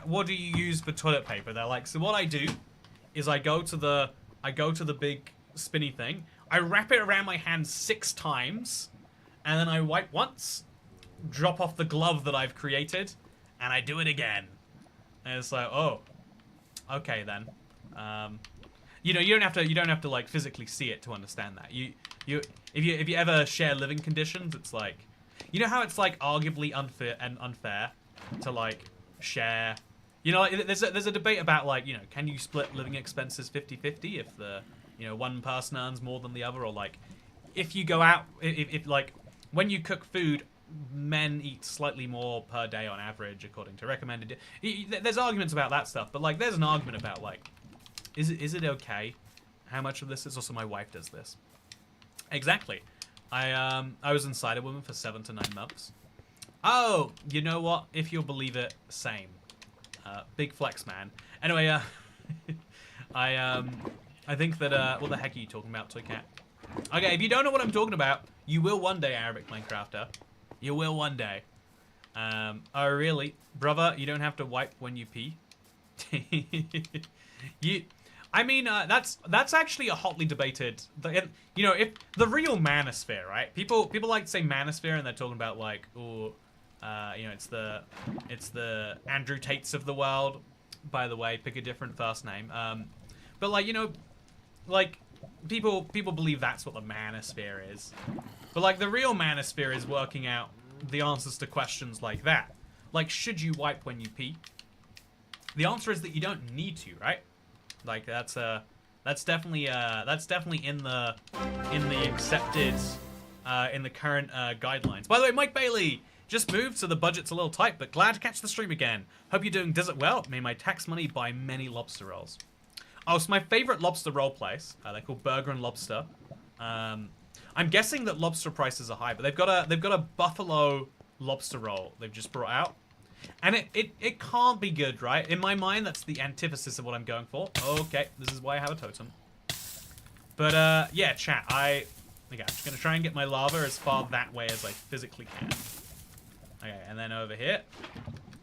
what do you use for toilet paper? They're like, so what I do is I go to the big spinny thing. I wrap it around my hand 6 times, and then I wipe once, drop off the glove that I've created, and I do it again. And it's like, oh, okay then. You know, you don't have to like physically see it to understand that. If you ever share living conditions, it's like, you know how it's like arguably unfair to like share. You know, there's a debate about like, you know, can you split living expenses 50-50 if you know, one person earns more than the other, or like, if you go out, if like, when you cook food, men eat slightly more per day on average, according to recommended. There's arguments about that stuff, but like, there's an argument about like, is it okay? How much of this is? Also, my wife does this. Exactly. I was inside a woman for 7 to 9 months, Oh, you know what? If you'll believe it, same. Big flex, man. Anyway, I think that, what the heck are you talking about, Toy Cat? Okay, if you don't know what I'm talking about, you will one day, Arabic Minecrafter. You will one day. Oh, really? Brother, you don't have to wipe when you pee? I mean, that's actually a hotly debated, you know, if the real manosphere, right? People like to say manosphere and they're talking about like, oh, you know, it's the Andrew Tates of the world. By the way, pick a different first name. But like, you know, like people believe that's what the manosphere is. But like the real manosphere is working out the answers to questions like that. Like, should you wipe when you pee? The answer is that you don't need to, right? Like that's definitely in the accepted in the current guidelines. By the way, Mike Bailey just moved, so the budget's a little tight, but glad to catch the stream again. Hope you're doing Desert well. May my tax money buy many lobster rolls. Oh, it's my favorite lobster roll place. They're called Burger and Lobster. I'm guessing that lobster prices are high, but they've got a buffalo lobster roll they've just brought out. And it can't be good, right? In my mind, that's the antithesis of what I'm going for. Okay, this is why I have a totem. But, yeah, chat, okay, I'm just going to try and get my lava as far that way as I physically can. Okay, and then over here.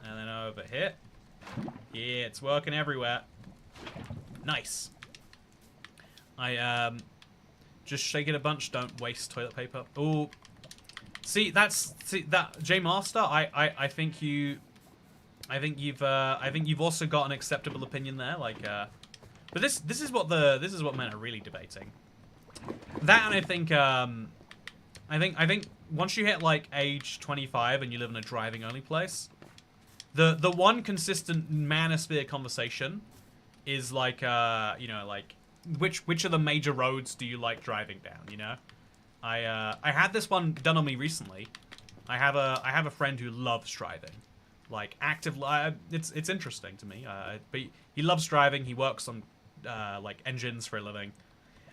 And then over here. Yeah, it's working everywhere. Nice. Just shake it a bunch, don't waste toilet paper. Ooh. See that J Master, I think you've also got an acceptable opinion there, like but this is what men are really debating. That, and I think once you hit like age 25 and you live in a driving only place, the one consistent manosphere conversation is like you know, like which of the major roads do you like driving down, you know? I had this one done on me recently. I have a friend who loves driving, like it's interesting to me. But he loves driving. He works on like engines for a living,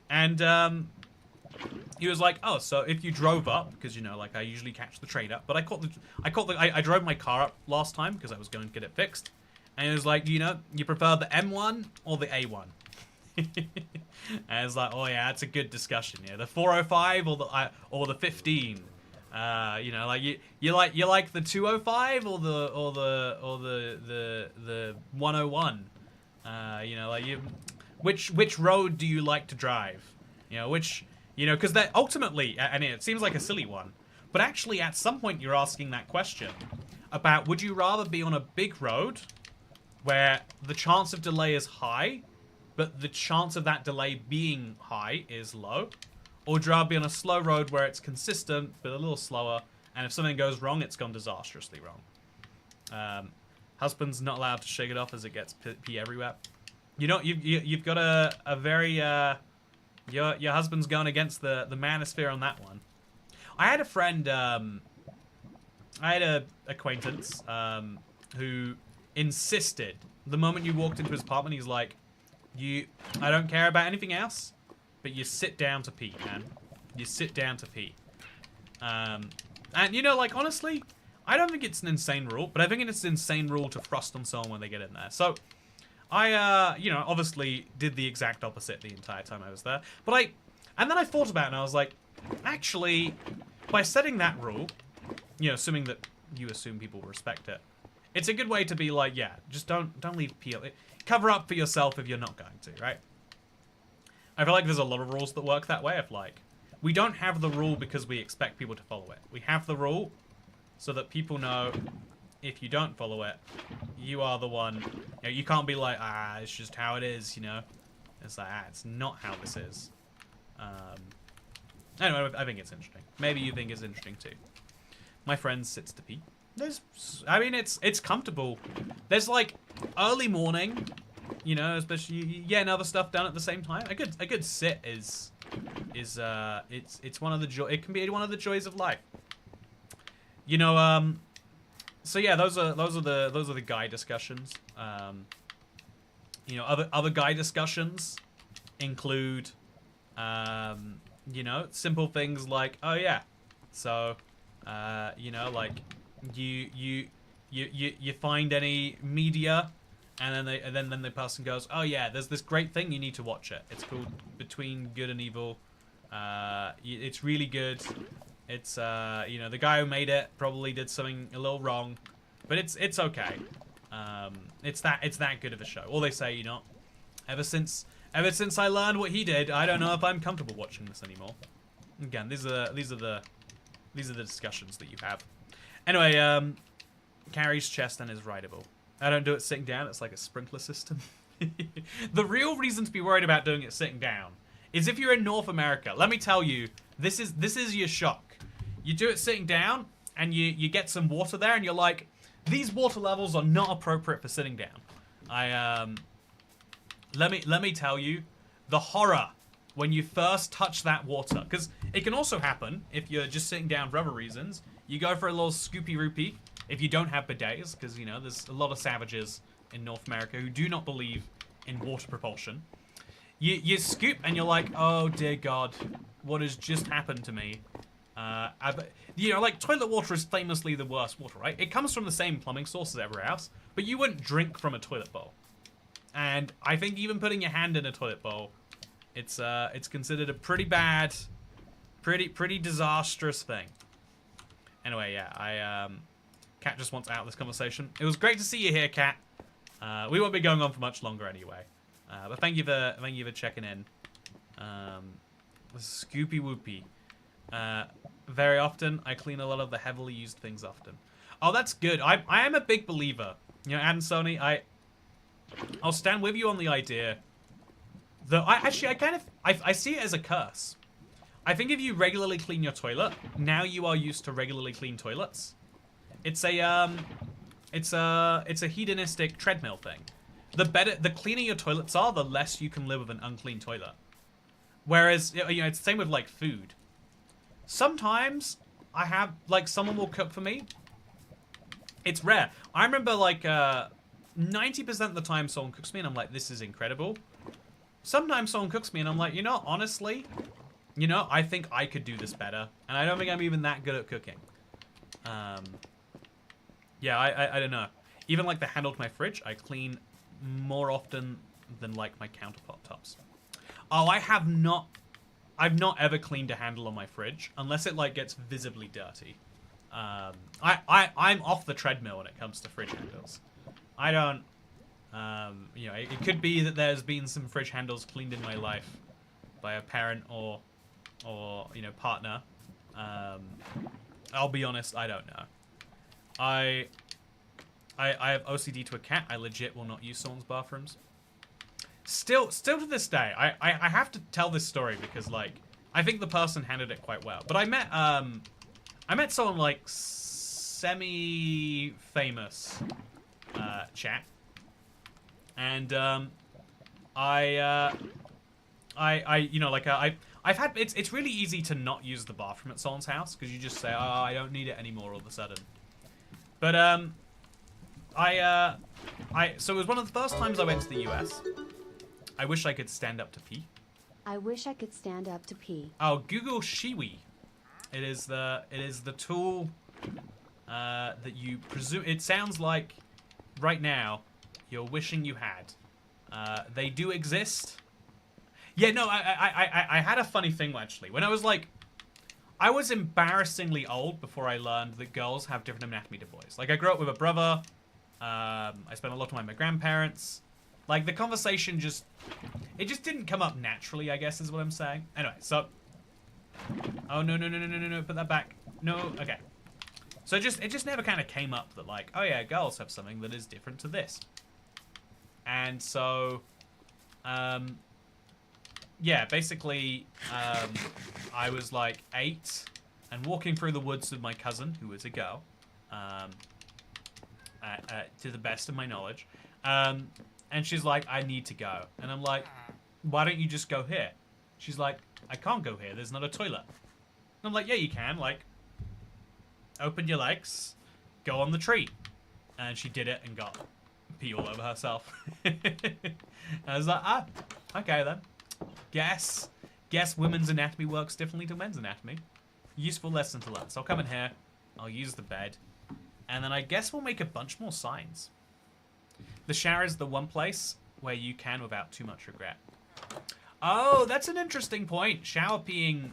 and he was like, oh, so if you drove up, because you know, like I usually catch the train up, but I drove my car up last time because I was going to get it fixed, and he was like, you know, you prefer the M1 or the A1? And it's like, oh yeah, that's a good discussion. Yeah, the 405 or the 15. You know, like you like the 205 or the 101. You know, like which road do you like to drive? You know, because that ultimately, and it seems like a silly one, but actually at some point you're asking that question about, would you rather be on a big road where the chance of delay is high, but the chance of that delay being high is low? Or would you rather be on a slow road where it's consistent, but a little slower, and if something goes wrong, it's gone disastrously wrong? Husband's not allowed to shake it off as it gets pee everywhere. You know, you've got a very, your husband's going against the manosphere on that one. I had a friend, I had a acquaintance, who insisted, the moment you walked into his apartment, he's like, I don't care about anything else, but you sit down to pee, man. You sit down to pee. And, you know, like, honestly, I don't think it's an insane rule, but I think it's an insane rule to thrust on someone when they get in there. So, I, you know, obviously did the exact opposite the entire time I was there. But and then I thought about it, and I was like, actually, by setting that rule, you know, assuming that you assume people will respect it, it's a good way to be like, yeah, just don't leave pee. Cover up for yourself if you're not going to, right? I feel like there's a lot of rules that work that way. Of like, we don't have the rule because we expect people to follow it. We have the rule so that people know if you don't follow it, you are the one. You know, you can't be like, it's just how it is, you know? It's like, it's not how this is. Anyway, I think it's interesting. Maybe you think it's interesting too. My friend sits to pee. I mean, it's comfortable. There's like early morning, you know, especially getting other stuff done at the same time. A good sit is it's one of the it can be one of the joys of life. You know, so yeah, those are the guy discussions. You know, other guy discussions include you know, simple things like, oh yeah, so you know, like you find any media, and then the person goes, oh yeah, there's this great thing, you need to watch it. It's called Between Good and Evil. It's really good. It's you know, the guy who made it probably did something a little wrong, but it's okay. It's that good of a show. All they say, you know, ever since I learned what he did, I don't know if I'm comfortable watching this anymore. Again, these are the discussions that you have. Anyway, carries chest and is rideable. I don't do it sitting down. It's like a sprinkler system. The real reason to be worried about doing it sitting down is if you're in North America. Let me tell you, this is your shock. You do it sitting down, and you get some water there, and you're like, these water levels are not appropriate for sitting down. Let me tell you, the horror when you first touch that water, because it can also happen if you're just sitting down for other reasons. You go for a little scoopy roopy if you don't have bidets, because you know there's a lot of savages in North America who do not believe in water propulsion. You scoop and you're like, oh dear God, what has just happened to me? You know, like toilet water is famously the worst water, right? It comes from the same plumbing source as everywhere else, but you wouldn't drink from a toilet bowl. And I think even putting your hand in a toilet bowl, it's considered a pretty bad, pretty disastrous thing. Anyway, yeah, Kat just wants out of this conversation. It was great to see you here, Kat. We won't be going on for much longer anyway. But thank you for checking in. Scoopy whoopy. Very often, I clean a lot of the heavily used things often. Oh, that's good. I am a big believer. You know, and Sony, I'll stand with you on the idea that I see it as a curse. I think if you regularly clean your toilet, now you are used to regularly clean toilets. It's a hedonistic treadmill thing. The cleaner your toilets are, the less you can live with an unclean toilet. Whereas, you know, it's the same with like food. Sometimes I have like someone will cook for me. It's rare. I remember like 90% of the time someone cooks me and I'm like, this is incredible. Sometimes someone cooks me and I'm like, you know, honestly, you know, I think I could do this better. And I don't think I'm even that good at cooking. Yeah, I don't know. Even like the handle to my fridge, I clean more often than like my counterpart tops. Oh, I've not ever cleaned a handle on my fridge unless it like gets visibly dirty. I'm off the treadmill when it comes to fridge handles. I don't, you know, it could be that there's been some fridge handles cleaned in my life by a parent or you know, partner. I'll be honest, I don't know. I have OCD to a cat. I legit will not use someone's bathrooms. Still to this day, I have to tell this story because like I think the person handled it quite well. But I met someone like semi-famous chat, and you know, like I've had it's really easy to not use the bathroom at someone's house because you just say, oh, I don't need it anymore all of a sudden. But so it was one of the first times I went to the US. I wish I could stand up to pee. I wish I could stand up to pee. Oh, Google Shiwi. It is the tool that you presume. It sounds like right now you're wishing you had. They do exist. Yeah, no, I had a funny thing actually. When I was like, I was embarrassingly old before I learned that girls have different anatomy to boys. Like I grew up with a brother. I spent a lot of time with my grandparents. Like the conversation just didn't come up naturally, I guess is what I'm saying. Anyway, so, oh no, put that back. No, okay. So it just never kind of came up that like, oh yeah, girls have something that is different to this. And so, yeah, basically, I was like 8 and walking through the woods with my cousin, who was a girl, to the best of my knowledge. And she's like, I need to go. And I'm like, why don't you just go here? She's like, I can't go here. There's not a toilet. And I'm like, yeah, you can. Like, open your legs, go on the tree. And she did it and got pee all over herself. I was like, ah, okay then. Guess women's anatomy works differently to men's anatomy. Useful lesson to learn. So I'll come in here. I'll use the bed. And then I guess we'll make a bunch more signs. The shower is the one place where you can without too much regret. Oh, that's an interesting point. Shower peeing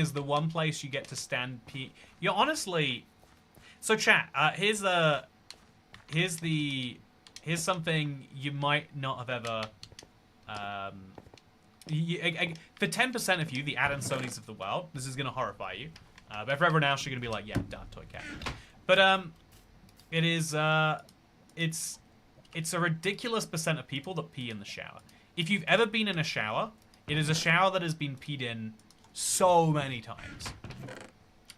is the one place you get to stand pee. You're honestly... So chat, here's something you might not have ever... for 10% of you, the Ad and Sonys of the world, this is going to horrify you. But for everyone else, you're going to be like, yeah, done, toy cat. But it is... It's a ridiculous percent of people that pee in the shower. If you've ever been in a shower, it is a shower that has been peed in so many times.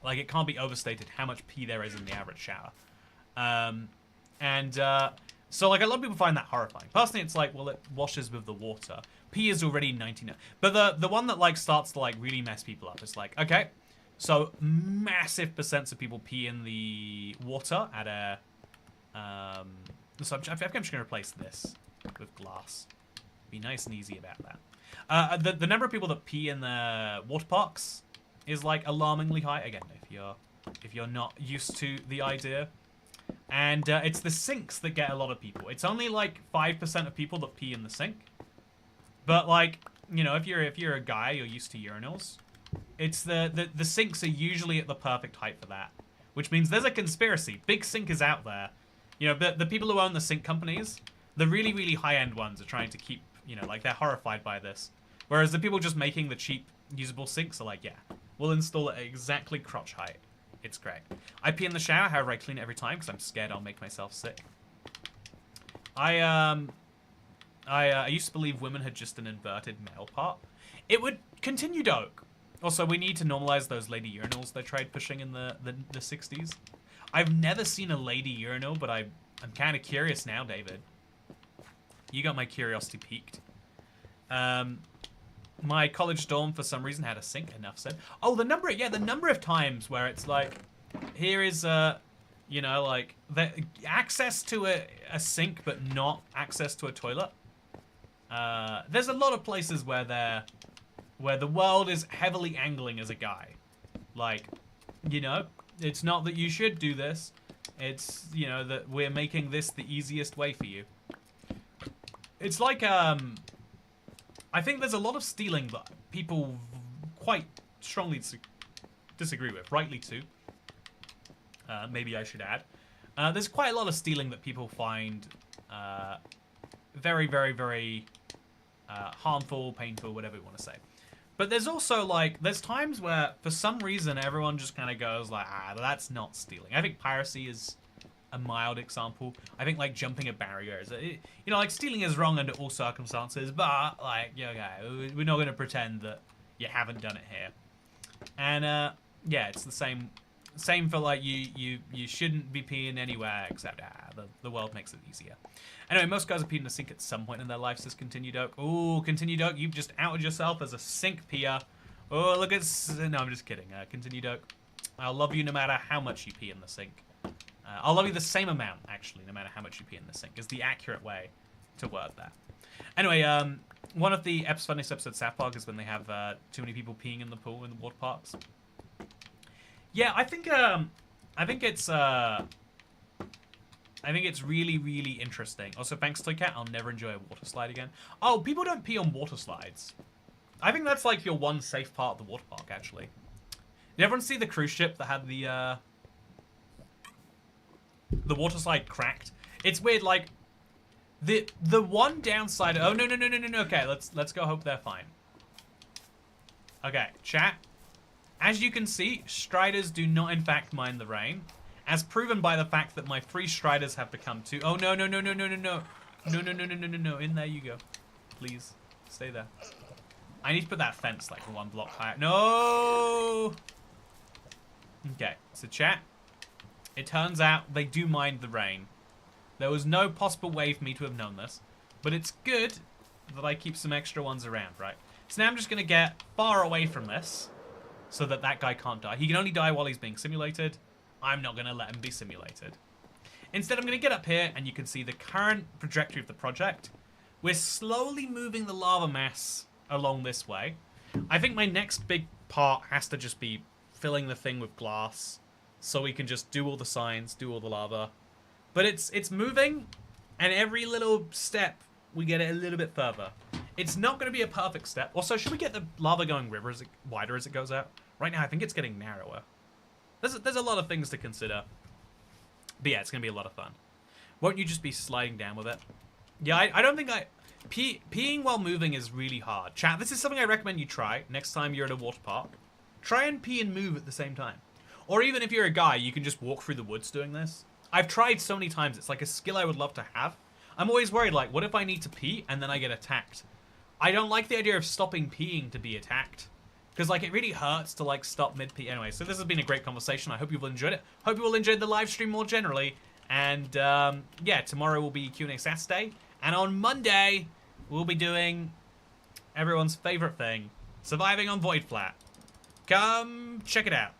Like, it can't be overstated how much pee there is in the average shower. So, like, a lot of people find that horrifying. Personally, it's like, well, it washes with the water. Pee is already 99. But the one that, like, starts to, like, really mess people up is like, okay, so massive percents of people pee in the water at a... So I'm just going to replace this with glass. Be nice and easy about that. The number of people that pee in the water parks is like alarmingly high. Again, if you're not used to the idea, and it's the sinks that get a lot of people. It's only like 5% of people that pee in the sink. But like, you know, if you're a guy, you're used to urinals. It's the sinks are usually at the perfect height for that, which means there's a conspiracy. Big Sink is out there. You know, the people who own the sink companies, the really, really high-end ones are trying to keep, you know, like, they're horrified by this. Whereas the people just making the cheap, usable sinks are like, yeah, we'll install it at exactly crotch height. It's great. I pee in the shower, however, I clean it every time because I'm scared I'll make myself sick. I used to believe women had just an inverted male part. It would continue, Doke. Also, we need to normalize those lady urinals they tried pushing in the 60s. I've never seen a lady urinal, but I'm kind of curious now, David. You got my curiosity piqued. My college dorm, for some reason, had a sink. Enough said. Oh, the number of times where it's like, here is you know, like the access to a sink, but not access to a toilet. There's a lot of places where the world is heavily angling as a guy, like, you know. It's not that you should do this. It's, you know, that we're making this the easiest way for you. It's like, I think there's a lot of stealing that people quite strongly disagree with. Rightly too. Maybe I should add. There's quite a lot of stealing that people find very, very, very harmful, painful, whatever you want to say. But there's also, like, there's times where, for some reason, everyone just kind of goes, like, that's not stealing. I think piracy is a mild example. I think, like, jumping a barrier is, you know, like, stealing is wrong under all circumstances, but, like, yeah, okay, we're not going to pretend that you haven't done it here. And, yeah, it's the same for, like, you shouldn't be peeing anywhere except, the world makes it easier. Anyway, most guys are peeing in a sink at some point in their life, says Continue Doke. Ooh, Continue Doke, you've just outed yourself as a sink peer. Oh, look at... No, I'm just kidding. Continue Doke. I'll love you no matter how much you pee in the sink. I'll love you the same amount, actually, no matter how much you pee in the sink, is the accurate way to word that. Anyway, one of the funniest episodes of South Park is when they have too many people peeing in the pool in the water parks. Yeah, I think it's really, really interesting. Also, thanks, Toycat. I'll never enjoy a water slide again. Oh, people don't pee on water slides. I think that's like your one safe part of the water park, actually. Did everyone see the cruise ship that had the water slide cracked? It's weird, like, the one downside... Oh, no. Okay, let's go hope they're fine. Okay, chat. As you can see, Striders do not, in fact, mind the rain. As proven by the fact that my 3 Striders have become 2. Oh, no. No. In there you go. Please, stay there. I need to put that fence, like, 1 block higher. No! Okay, so chat. It turns out they do mind the rain. There was no possible way for me to have known this. But it's good that I keep some extra ones around, right? So now I'm just going to get far away from this so that that guy can't die. He can only die while he's being simulated. I'm not going to let him be simulated. Instead, I'm going to get up here, and you can see the current trajectory of the project. We're slowly moving the lava mass along this way. I think my next big part has to just be filling the thing with glass so we can just do all the signs, do all the lava. But it's moving, and every little step we get it a little bit further. It's not going to be a perfect step. Also, should we get the lava going wider as it goes out? Right now, I think it's getting narrower. There's a lot of things to consider. But yeah, it's going to be a lot of fun. Won't you just be sliding down with it? Yeah, I don't think peeing while moving is really hard. Chat, this is something I recommend you try next time you're at a water park. Try and pee and move at the same time. Or even if you're a guy, you can just walk through the woods doing this. I've tried so many times. It's like a skill I would love to have. I'm always worried, like, what if I need to pee and then I get attacked? I don't like the idea of stopping peeing to be attacked. Because, like, it really hurts to, like, stop mid-pee. Anyway, so this has been a great conversation. I hope you've enjoyed it. Hope you all enjoyed the live stream more generally. And, yeah, tomorrow will be Q&A Saturday. And on Monday, we'll be doing everyone's favorite thing, surviving on Void Flat. Come check it out.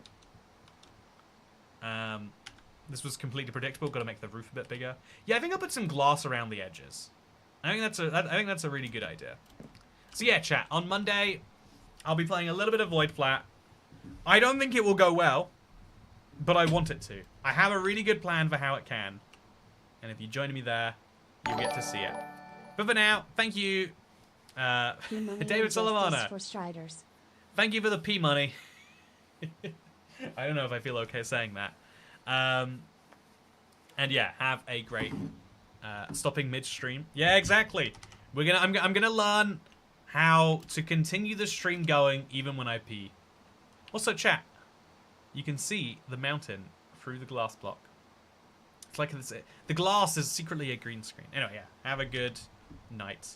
This was completely predictable. Got to make the roof a bit bigger. Yeah, I think I'll put some glass around the edges. I think that's a really good idea. So yeah, chat. On Monday, I'll be playing a little bit of Void Flat. I don't think it will go well, but I want it to. I have a really good plan for how it can, and if you join me there, you'll get to see it. But for now, thank you, David Solimana. For Striders. Thank you for the P money. I don't know if I feel okay saying that. And yeah, have a great stopping midstream. Yeah, exactly. I'm gonna learn how to continue the stream going even when I pee. Also, chat, you can see the mountain through the glass block. It's like the glass is secretly a green screen. Anyway, yeah, have a good night.